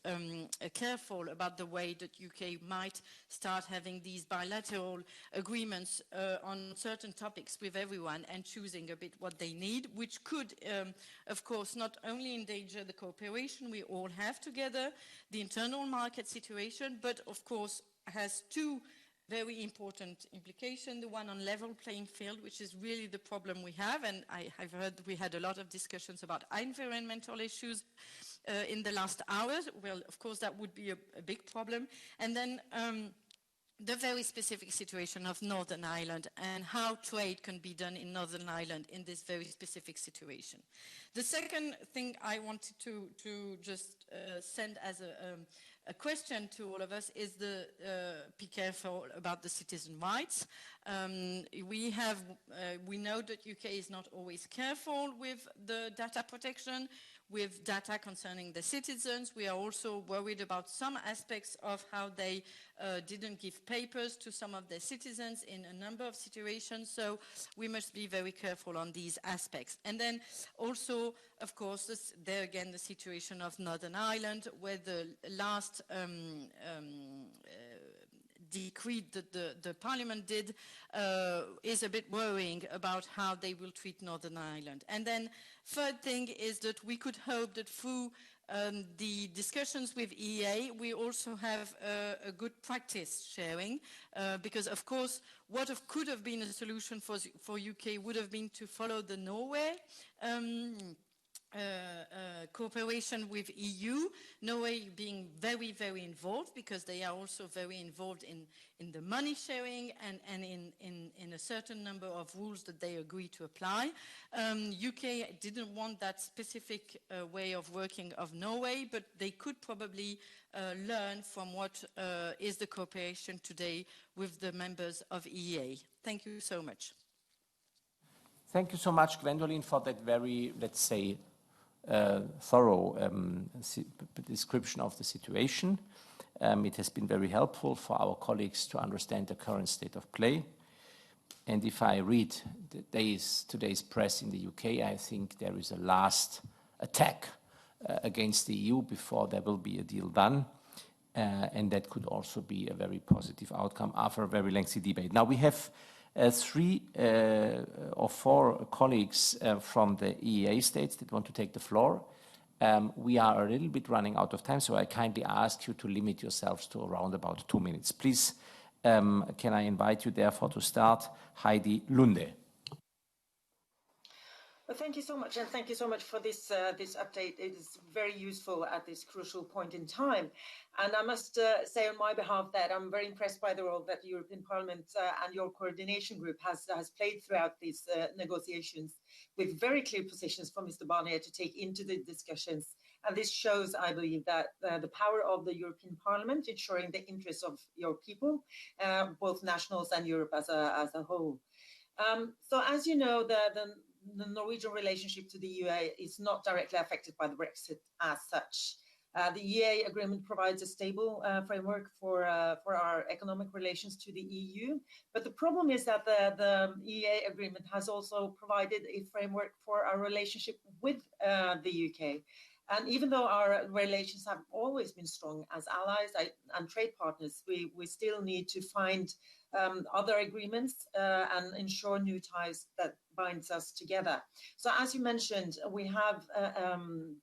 careful about the way that UK might start having these bilateral agreements on certain topics with everyone and choosing a bit what they need, which could, of course, not only endanger the cooperation we all have together, the internal market situation, but of course has two very important implication, the one on level playing field, which is really the problem we have, and I've heard we had a lot of discussions about environmental issues in the last hours. Well, of course, that would be a big problem. And then the very specific situation of Northern Ireland and how trade can be done in Northern Ireland in this very specific situation. The second thing I wanted to just send as a question to all of us is be careful about the citizen rights. We know that UK is not always careful with the data protection, with data concerning the citizens. We are also worried about some aspects of how they didn't give papers to some of their citizens in a number of situations. So we must be very careful on these aspects. And then also, of course, there again, the situation of Northern Ireland, where the last decree that the Parliament did is a bit worrying about how they will treat Northern Ireland. And then third thing is that we could hope that through the discussions with EEA, we also have a good practice sharing, because of course what could have been a solution for UK would have been to follow the Norway cooperation with EU, Norway being very, very involved because they are also very involved in the money sharing and in a certain number of rules that they agree to apply. UK didn't want that specific way of working of Norway, but they could probably learn from what is the cooperation today with the members of EEA. Thank you so much. Thank you so much, Gwendoline, for that very, let's say, thorough description of the situation. It has been very helpful for our colleagues to understand the current state of play. And if I read today's press in the UK, I think there is a last attack against the EU before there will be a deal done. And that could also be a very positive outcome after a very lengthy debate. Now we have 3 or 4 colleagues from the EEA states that want to take the floor. We are a little bit running out of time, so I kindly ask you to limit yourselves to around about 2 minutes. Please can I invite you therefore to start, Heidi Lunde. Well, thank you so much, and thank you so much for this this update. It is very useful at this crucial point in time. And I must say on my behalf that I'm very impressed by the role that the European Parliament and your coordination group has played throughout these negotiations, with very clear positions for Mr. Barnier to take into the discussions. And this shows, I believe, that the power of the European Parliament ensuring the interests of your people, both nationals and Europe as a whole. So as you know, the Norwegian relationship to the EU is not directly affected by the Brexit as such. The EEA agreement provides a stable framework for our economic relations to the EU. But the problem is that the EEA agreement has also provided a framework for our relationship with the UK. And even though our relations have always been strong as allies and trade partners, we still need to find other agreements and ensure new ties that binds us together. So as you mentioned, we have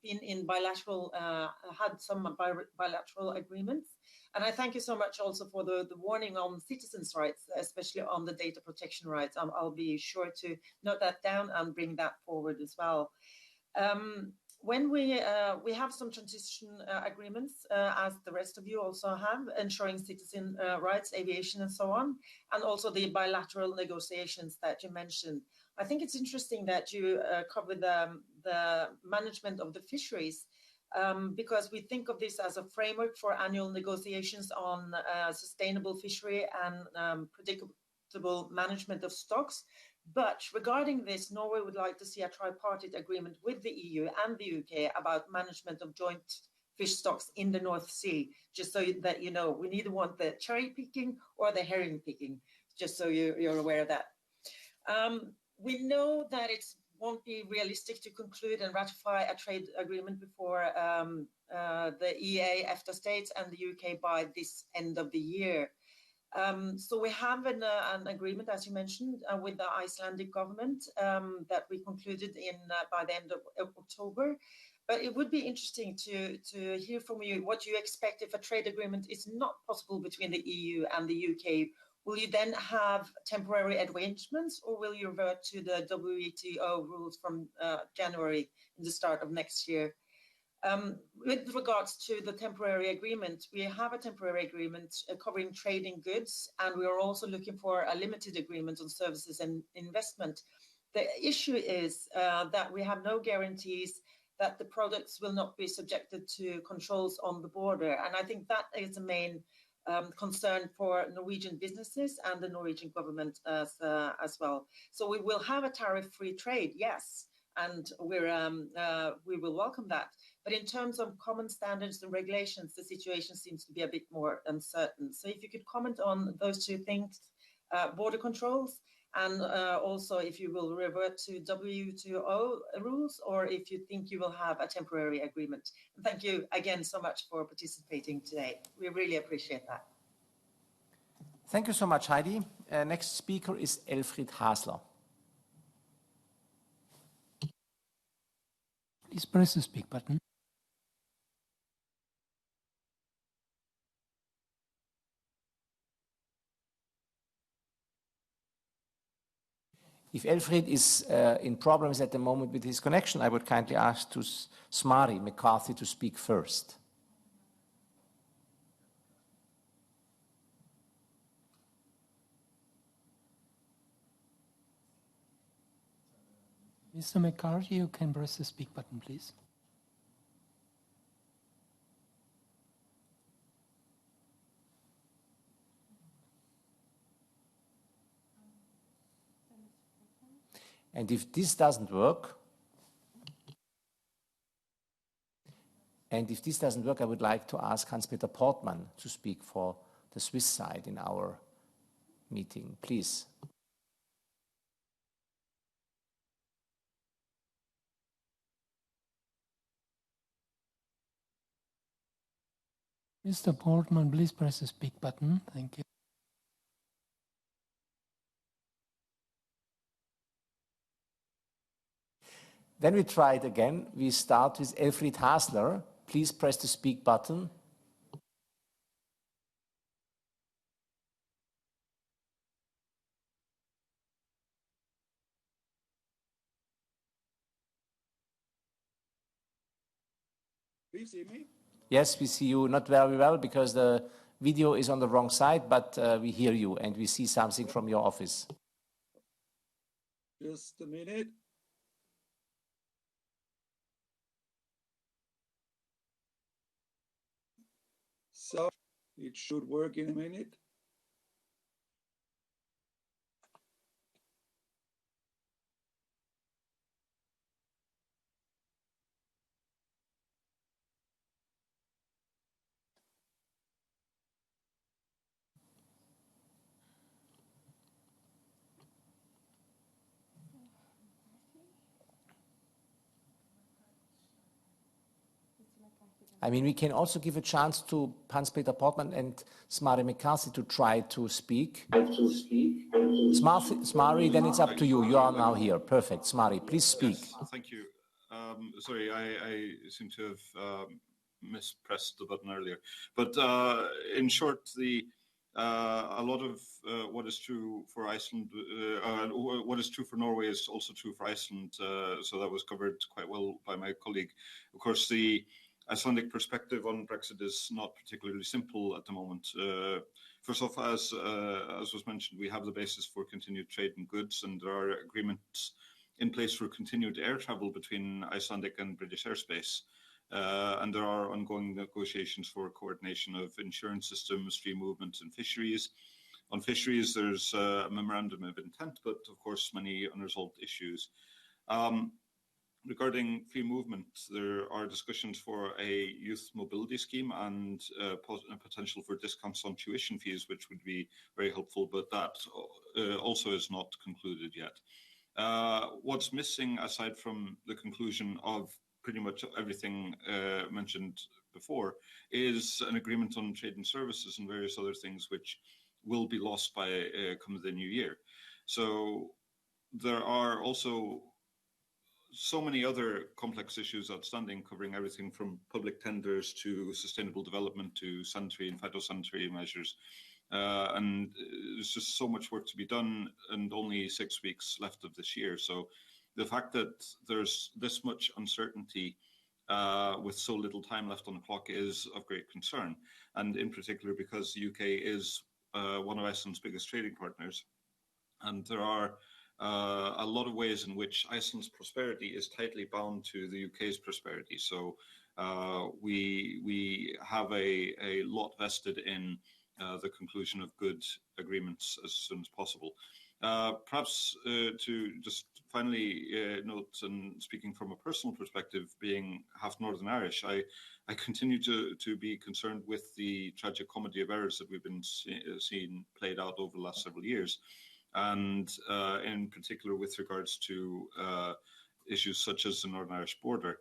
been in bilateral, had some bilateral agreements. And I thank you so much also for the warning on citizens' rights, especially on the data protection rights. I'll be sure to note that down and bring that forward as well. When we have some transition agreements, as the rest of you also have, ensuring citizen rights, aviation, and so on, and also the bilateral negotiations that you mentioned. I think it's interesting that you cover the management of the fisheries, because we think of this as a framework for annual negotiations on sustainable fishery and predictable management of stocks. But regarding this, Norway would like to see a tripartite agreement with the EU and the UK about management of joint fish stocks in the North Sea, just so that you know, we neither want the cherry picking or the herring picking, just so you're aware of that. We know that it won't be realistic to conclude and ratify a trade agreement before the EEA, EFTA states and the UK by this end of the year. So we have an agreement, as you mentioned, with the Icelandic government that we concluded by the end of October. But it would be interesting to hear from you what you expect if a trade agreement is not possible between the EU and the UK. Will you then have temporary arrangements, or will you revert to the WTO rules from January in the start of next year? With regards to the temporary agreement, we have a temporary agreement covering trading goods, and we are also looking for a limited agreement on services and investment. The issue is that we have no guarantees that the products will not be subjected to controls on the border. And I think that is the main concern for Norwegian businesses and the Norwegian government as well. So we will have a tariff-free trade, yes, and we will welcome that. But in terms of common standards and regulations, the situation seems to be a bit more uncertain. So if you could comment on those two things, border controls, and also if you will revert to WTO rules, or if you think you will have a temporary agreement. And thank you again so much for participating today. We really appreciate that. Thank you so much, Heidi. Next speaker is Elfried Hasler. Please press the speak button. If Elfried is in problems at the moment with his connection, I would kindly ask to Smari McCarthy to speak first. Mr. McCarthy, you can press the speak button, please. And if this doesn't work, I would like to ask Hans-Peter Portmann to speak for the Swiss side in our meeting, please. Mr. Portmann, please press the speak button. Thank you. Then we try it again. We start with Elfried Hasler. Please press the speak button. Do you see me? Yes, we see you not very well because the video is on the wrong side, but we hear you and we see something from your office. Just a minute. So it should work in a minute. I mean, we can also give a chance to Hans-Peter Portman and Smari McCarthy to try to speak. Smari, then it's up to you. You are now here. Perfect. Smari, please speak. Yes, thank you. Sorry, I seem to have mispressed the button earlier. But in short, a lot of what is true for Iceland, what is true for Norway is also true for Iceland. So that was covered quite well by my colleague. Of course, the Icelandic perspective on Brexit is not particularly simple at the moment. First off, as was mentioned, we have the basis for continued trade in goods, and there are agreements in place for continued air travel between Icelandic and British airspace. And there are ongoing negotiations for coordination of insurance systems, free movement, and fisheries. On fisheries, there's a memorandum of intent, but of course, many unresolved issues. Regarding free movement, there are discussions for a youth mobility scheme and potential for discounts on tuition fees, which would be very helpful, but that also is not concluded yet. What's missing, aside from the conclusion of pretty much everything mentioned before, is an agreement on trade and services and various other things which will be lost by come the new year. So there are also so many other complex issues outstanding, covering everything from public tenders to sustainable development to sanitary and phytosanitary measures. And there's just so much work to be done and only 6 weeks left of this year. So the fact that there's this much uncertainty with so little time left on the clock is of great concern. And in particular, because the UK is one of Iceland's biggest trading partners. And there are a lot of ways in which Iceland's prosperity is tightly bound to the UK's prosperity. So we have a lot vested in the conclusion of good agreements as soon as possible. Perhaps to just finally note, and speaking from a personal perspective, being half Northern Irish, I continue to be concerned with the tragic comedy of errors that we've been seeing played out over the last several years. And in particular with regards to issues such as the Northern Irish border.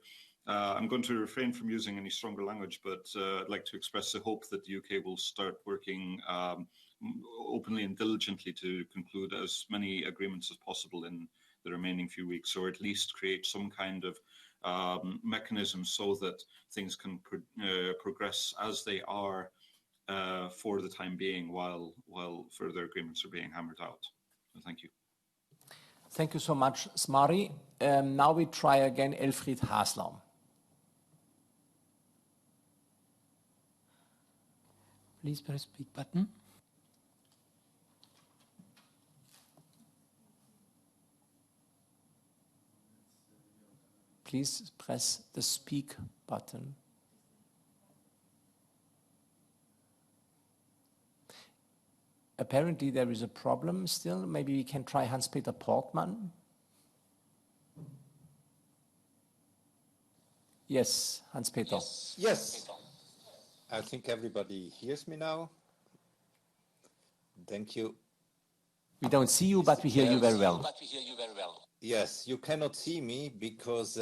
I'm going to refrain from using any stronger language, but I'd like to express the hope that the UK will start working openly and diligently to conclude as many agreements as possible in the remaining few weeks, or at least create some kind of mechanism so that things can progress as they are for the time being, while further agreements are being hammered out. Thank you. Thank you so much, Smari. Now we try again Elfried Haslam. Please press speak button. Please press the speak button. Apparently there is a problem still. Maybe we can try Hans-Peter Portman. Yes, Hans-Peter. Yes. I think everybody hears me now. Thank you. We don't see you, but we hear you very well. Yes, you cannot see me because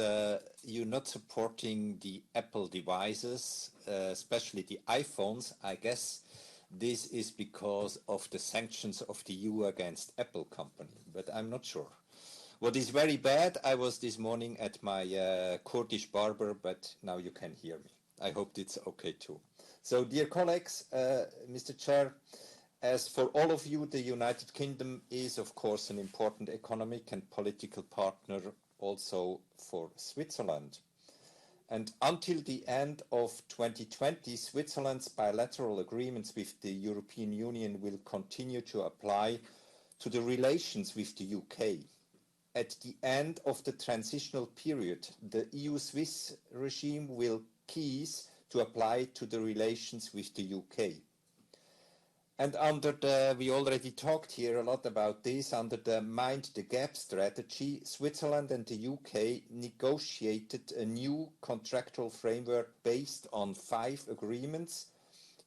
you're not supporting the Apple devices, especially the iPhones, I guess. This is because of the sanctions of the EU against Apple company, but I'm not sure. What is very bad, I was this morning at my Kurdish barber, but now you can hear me. I hope it's okay too. So, dear colleagues, Mr. Chair, as for all of you, the United Kingdom is, of course, an important economic and political partner also for Switzerland. And until the end of 2020, Switzerland's bilateral agreements with the European Union will continue to apply to the relations with the UK. At the end of the transitional period, the EU-Swiss regime will cease to apply to the relations with the UK. And under we already talked here a lot about this, under the Mind the Gap strategy, Switzerland and the UK negotiated a new contractual framework based on 5 agreements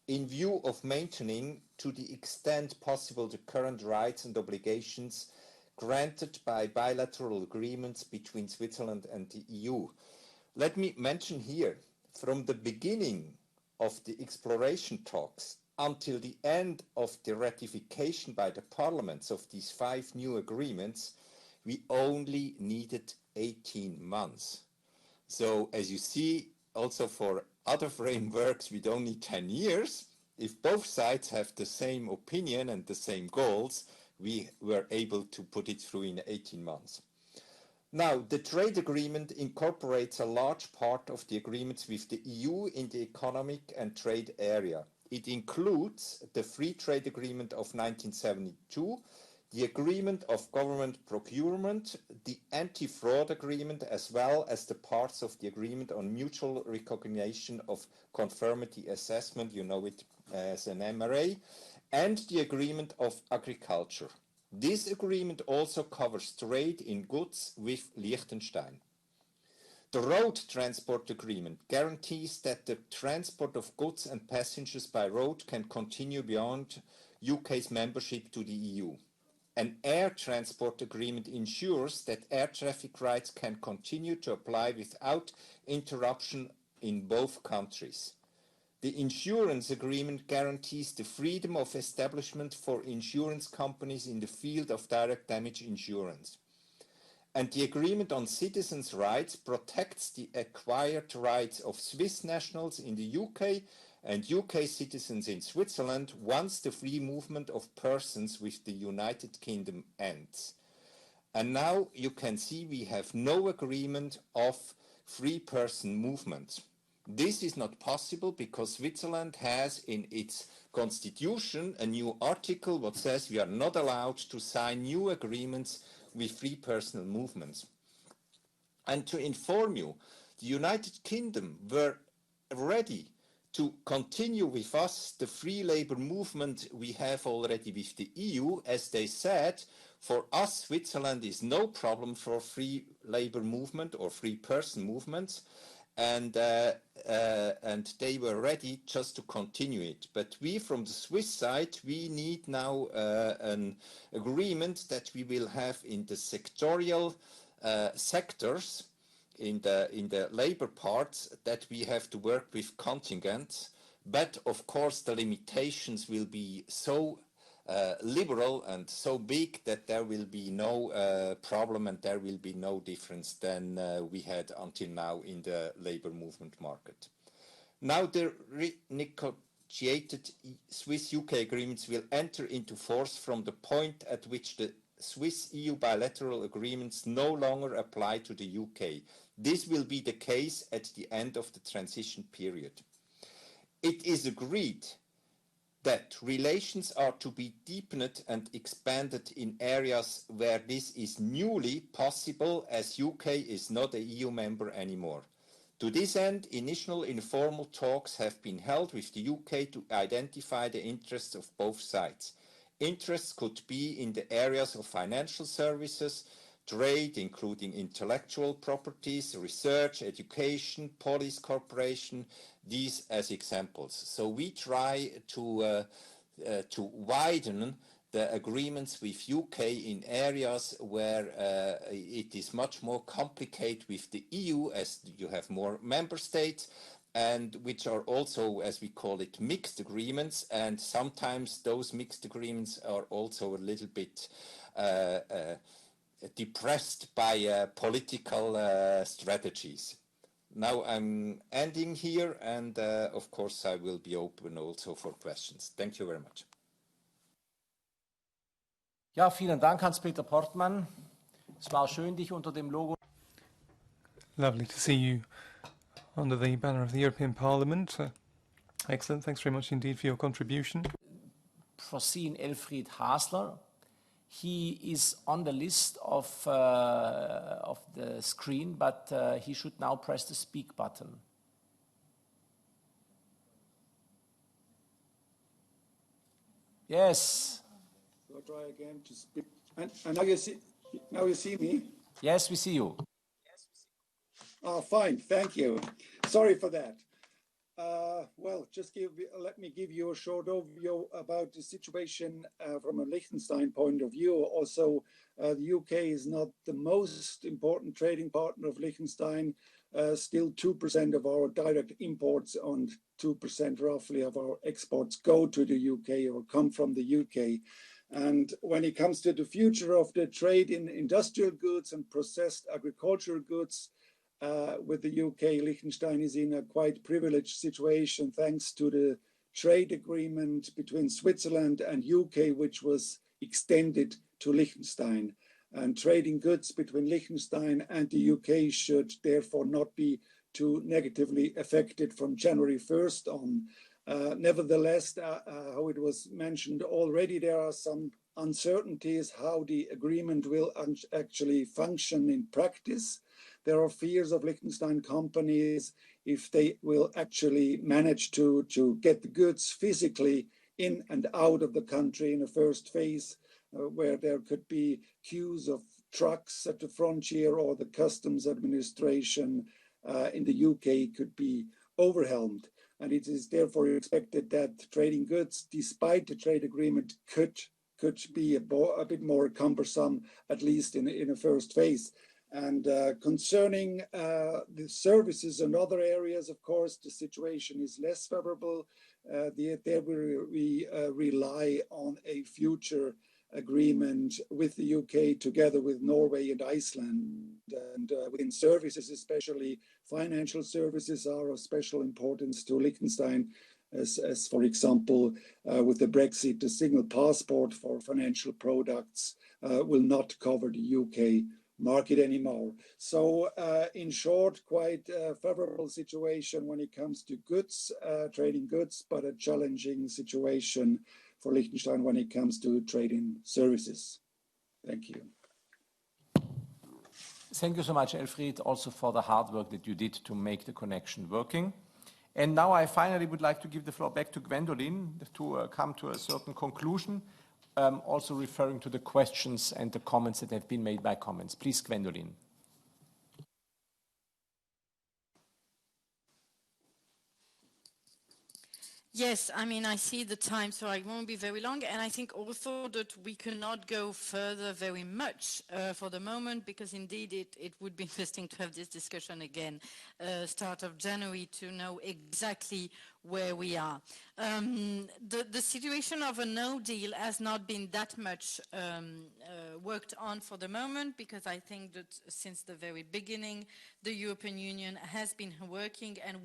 in view of maintaining to the extent possible the current rights and obligations granted by bilateral agreements between Switzerland and the EU. Let me mention here, from the beginning of the exploration talks until the end of the ratification by the parliaments of these 5 new agreements, we only needed 18 months. So as you see, also for other frameworks, we don't need 10 years. If both sides have the same opinion and the same goals, we were able to put it through in 18 months. Now, the trade agreement incorporates a large part of the agreements with the EU in the economic and trade area. It includes the Free Trade Agreement of 1972, the Agreement of Government Procurement, the Anti-Fraud Agreement, as well as the parts of the Agreement on Mutual Recognition of Conformity Assessment, you know it as an MRA, and the Agreement of Agriculture. This agreement also covers trade in goods with Liechtenstein. The Road Transport Agreement guarantees that the transport of goods and passengers by road can continue beyond UK's membership to the EU. An Air Transport Agreement ensures that air traffic rights can continue to apply without interruption in both countries. The Insurance Agreement guarantees the freedom of establishment for insurance companies in the field of direct damage insurance. And the Agreement on Citizens' Rights protects the acquired rights of Swiss nationals in the UK and UK citizens in Switzerland once the free movement of persons with the United Kingdom ends. And now you can see we have no agreement of free person movement. This is not possible because Switzerland has in its constitution a new article that says we are not allowed to sign new agreements with free personal movements. And to inform you, the United Kingdom were ready to continue with us the free labor movement we have already with the EU. As they said, for us, Switzerland is no problem for free labor movement or free person movements. And they were ready just to continue it. But we, from the Swiss side, we need now an agreement that we will have in the sectorial sectors, in the labor parts, that we have to work with contingents. But of course, the limitations will be so liberal and so big that there will be no problem and there will be no difference than we had until now in the labor movement market. Now the renegotiated Swiss-UK agreements will enter into force from the point at which the Swiss-EU bilateral agreements no longer apply to the UK. This will be the case at the end of the transition period. It is agreed that relations are to be deepened and expanded in areas where this is newly possible, as UK is not a EU member anymore. To this end, initial informal talks have been held with the UK to identify the interests of both sides. Interests could be in the areas of financial services, trade, including intellectual properties, research, education, police cooperation, these as examples. So we try to widen the agreements with UK in areas where it is much more complicated with the EU, as you have more member states, and which are also, as we call it, mixed agreements. And sometimes those mixed agreements are also a little bit depressed by political strategies. Now I'm ending here, and of course I will be open also for questions. Thank you very much. Ja, vielen Dank, Hans-Peter Portmann. Es war schön, dich unter dem Logo. Lovely to see you under the banner of the European Parliament. Excellent. Thanks very much indeed for your contribution. Foreseen Elfried Hasler. He is on the list of the screen, but he should now press the speak button. Yes. So I'll try again to speak. And now you see me? Yes, we see you. Oh, fine. Thank you. Sorry for that. Well, let me give you a short overview about the situation from a Liechtenstein point of view. Also, the UK is not the most important trading partner of Liechtenstein. Still 2% of our direct imports and 2% roughly of our exports go to the UK or come from the UK. And when it comes to the future of the trade in industrial goods and processed agricultural goods, with the UK, Liechtenstein is in a quite privileged situation thanks to the trade agreement between Switzerland and UK, which was extended to Liechtenstein. And trading goods between Liechtenstein and the UK should therefore not be too negatively affected from January 1st on. Nevertheless, how it was mentioned already, there are some uncertainties how the agreement will actually function in practice. There are fears of Liechtenstein companies if they will actually manage to get the goods physically in and out of the country in a first phase, where there could be queues of trucks at the frontier or the customs administration in the UK could be overwhelmed. And it is therefore expected that trading goods, despite the trade agreement, could be a bit more cumbersome, at least in a first phase. And concerning the services and other areas, of course, the situation is less favorable. There we rely on a future agreement with the UK together with Norway and Iceland. And within services, especially financial services, are of special importance to Liechtenstein, as for example, with the Brexit, the single passport for financial products will not cover the UK market anymore. So in short, quite a favorable situation when it comes to goods, trading goods, but a challenging situation for Liechtenstein when it comes to trading services. Thank you. Thank you so much, Elfried, also for the hard work that you did to make the connection working. And now I finally would like to give the floor back to Gwendoline to come to a certain conclusion, also referring to the questions and the comments that have been made by comments. Please, Gwendoline. Yes, I mean, I see the time, so I won't be very long. And I think also that we cannot go further very much for the moment, because indeed it would be interesting to have this discussion again, start of January, to know exactly where we are. The situation of a no deal has not been that much worked on for the moment, because I think that since the very beginning, the European Union has been working and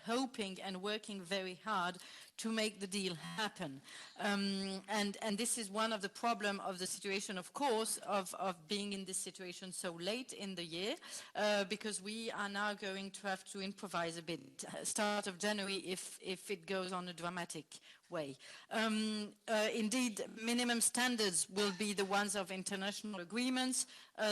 hoping and working very hard to make the deal happen. And this is one of the problems of the situation, of course, of being in this situation so late in the year, because we are now going to have to improvise a bit, start of January, if it goes on a dramatic way. Indeed, minimum standards will be the ones of international agreements.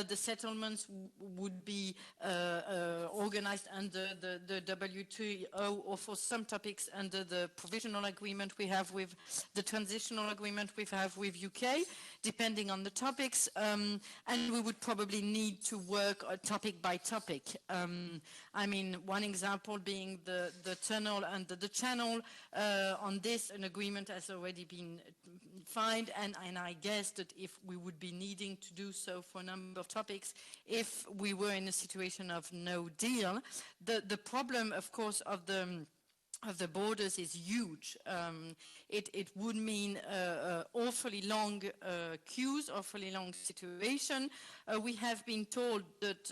The settlements would be organized under the WTO, or for some topics under the provisional agreement we have with the transitional agreement we have with UK, depending on the topics. And we would probably need to work topic by topic. I mean, one example being the tunnel under the channel. On this, an agreement has already been found, and I guess that if we would be needing to do so for a number of topics, if we were in a situation of no deal, the problem, of course, of the borders is huge. It would mean awfully long queues, awfully long situation. We have been told that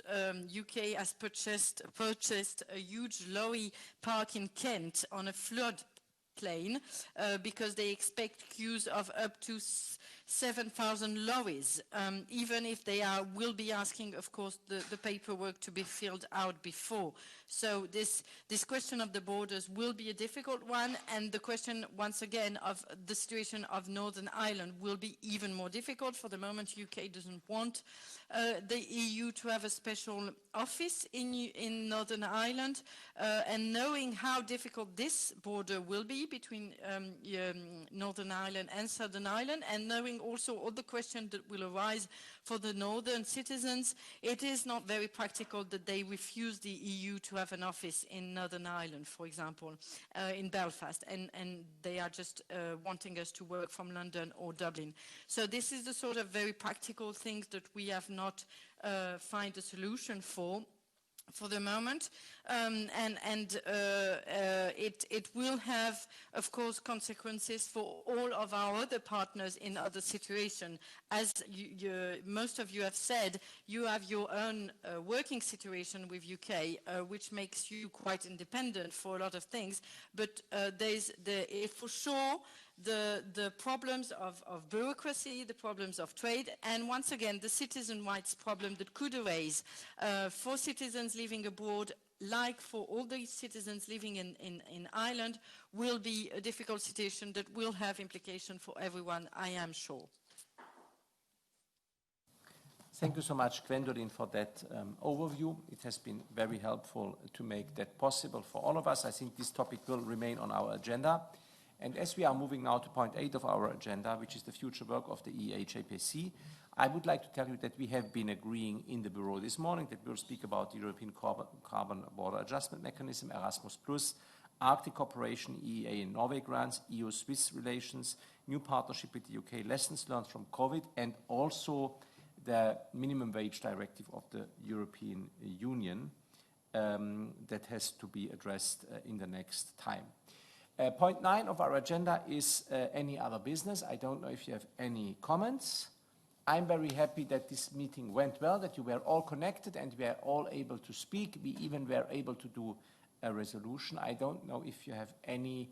UK has purchased a huge lorry park in Kent on a flood plain because they expect queues of up to 7,000 lorries, even if they will be asking, of course, the paperwork to be filled out before. So this question of the borders will be a difficult one, and the question, once again, of the situation of Northern Ireland will be even more difficult. For the moment, UK doesn't want the EU to have a special office in Northern Ireland, and knowing how difficult this border will be between Northern Ireland and Southern Ireland, and knowing also all the questions that will arise for the northern citizens, it is not very practical that they refuse the EU to have an office in Northern Ireland, for example, in Belfast, and they are just wanting us to work from London or Dublin. So this is the sort of very practical things that we have not find a solution for the moment, it will have, of course, consequences for all of our other partners in other situations. As most of you have said, you have your own working situation with UK, which makes you quite independent for a lot of things, but there's for sure the problems of bureaucracy, the problems of trade, and once again the citizen rights problem that could arise for citizens living abroad, like for all the citizens living in Ireland, will be a difficult situation that will have implications for everyone, I am sure. Thank you so much, Gwendoline, for that overview. It has been very helpful to make that possible for all of us. I think this topic will remain on our agenda. And as we are moving now to point 8 of our agenda, which is the future work of the EEA-JPC, I would like to tell you that we have been agreeing in the Bureau this morning that we'll speak about the European Carbon Border Adjustment Mechanism, Erasmus+, Arctic Cooperation, EEA and Norway grants, EU-Swiss relations, new partnership with the UK, lessons learned from COVID, and also the minimum wage directive of the European Union that has to be addressed in the next time. Point 9 of our agenda is any other business. I don't know if you have any comments. I'm very happy that this meeting went well, that you were all connected and we are all able to speak. We even were able to do a resolution. I don't know if you have any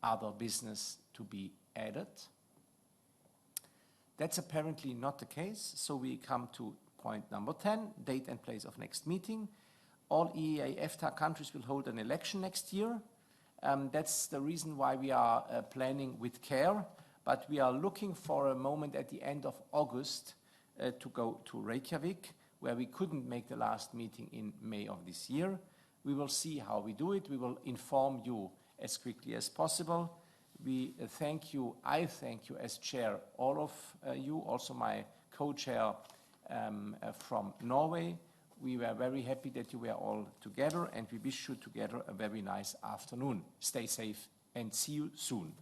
other business to be added. That's apparently not the case, so we come to point number 10, date and place of next meeting. All EEA-EFTA countries will hold an election next year. That's the reason why we are planning with care, but we are looking for a moment at the end of August to go to Reykjavik, where we couldn't make the last meeting in May of this year. We will see how we do it. We will inform you as quickly as possible. We thank you. I thank you as chair, all of you, also my co-chair from Norway. We were very happy that you were all together, and we wish you together a very nice afternoon. Stay safe and see you soon.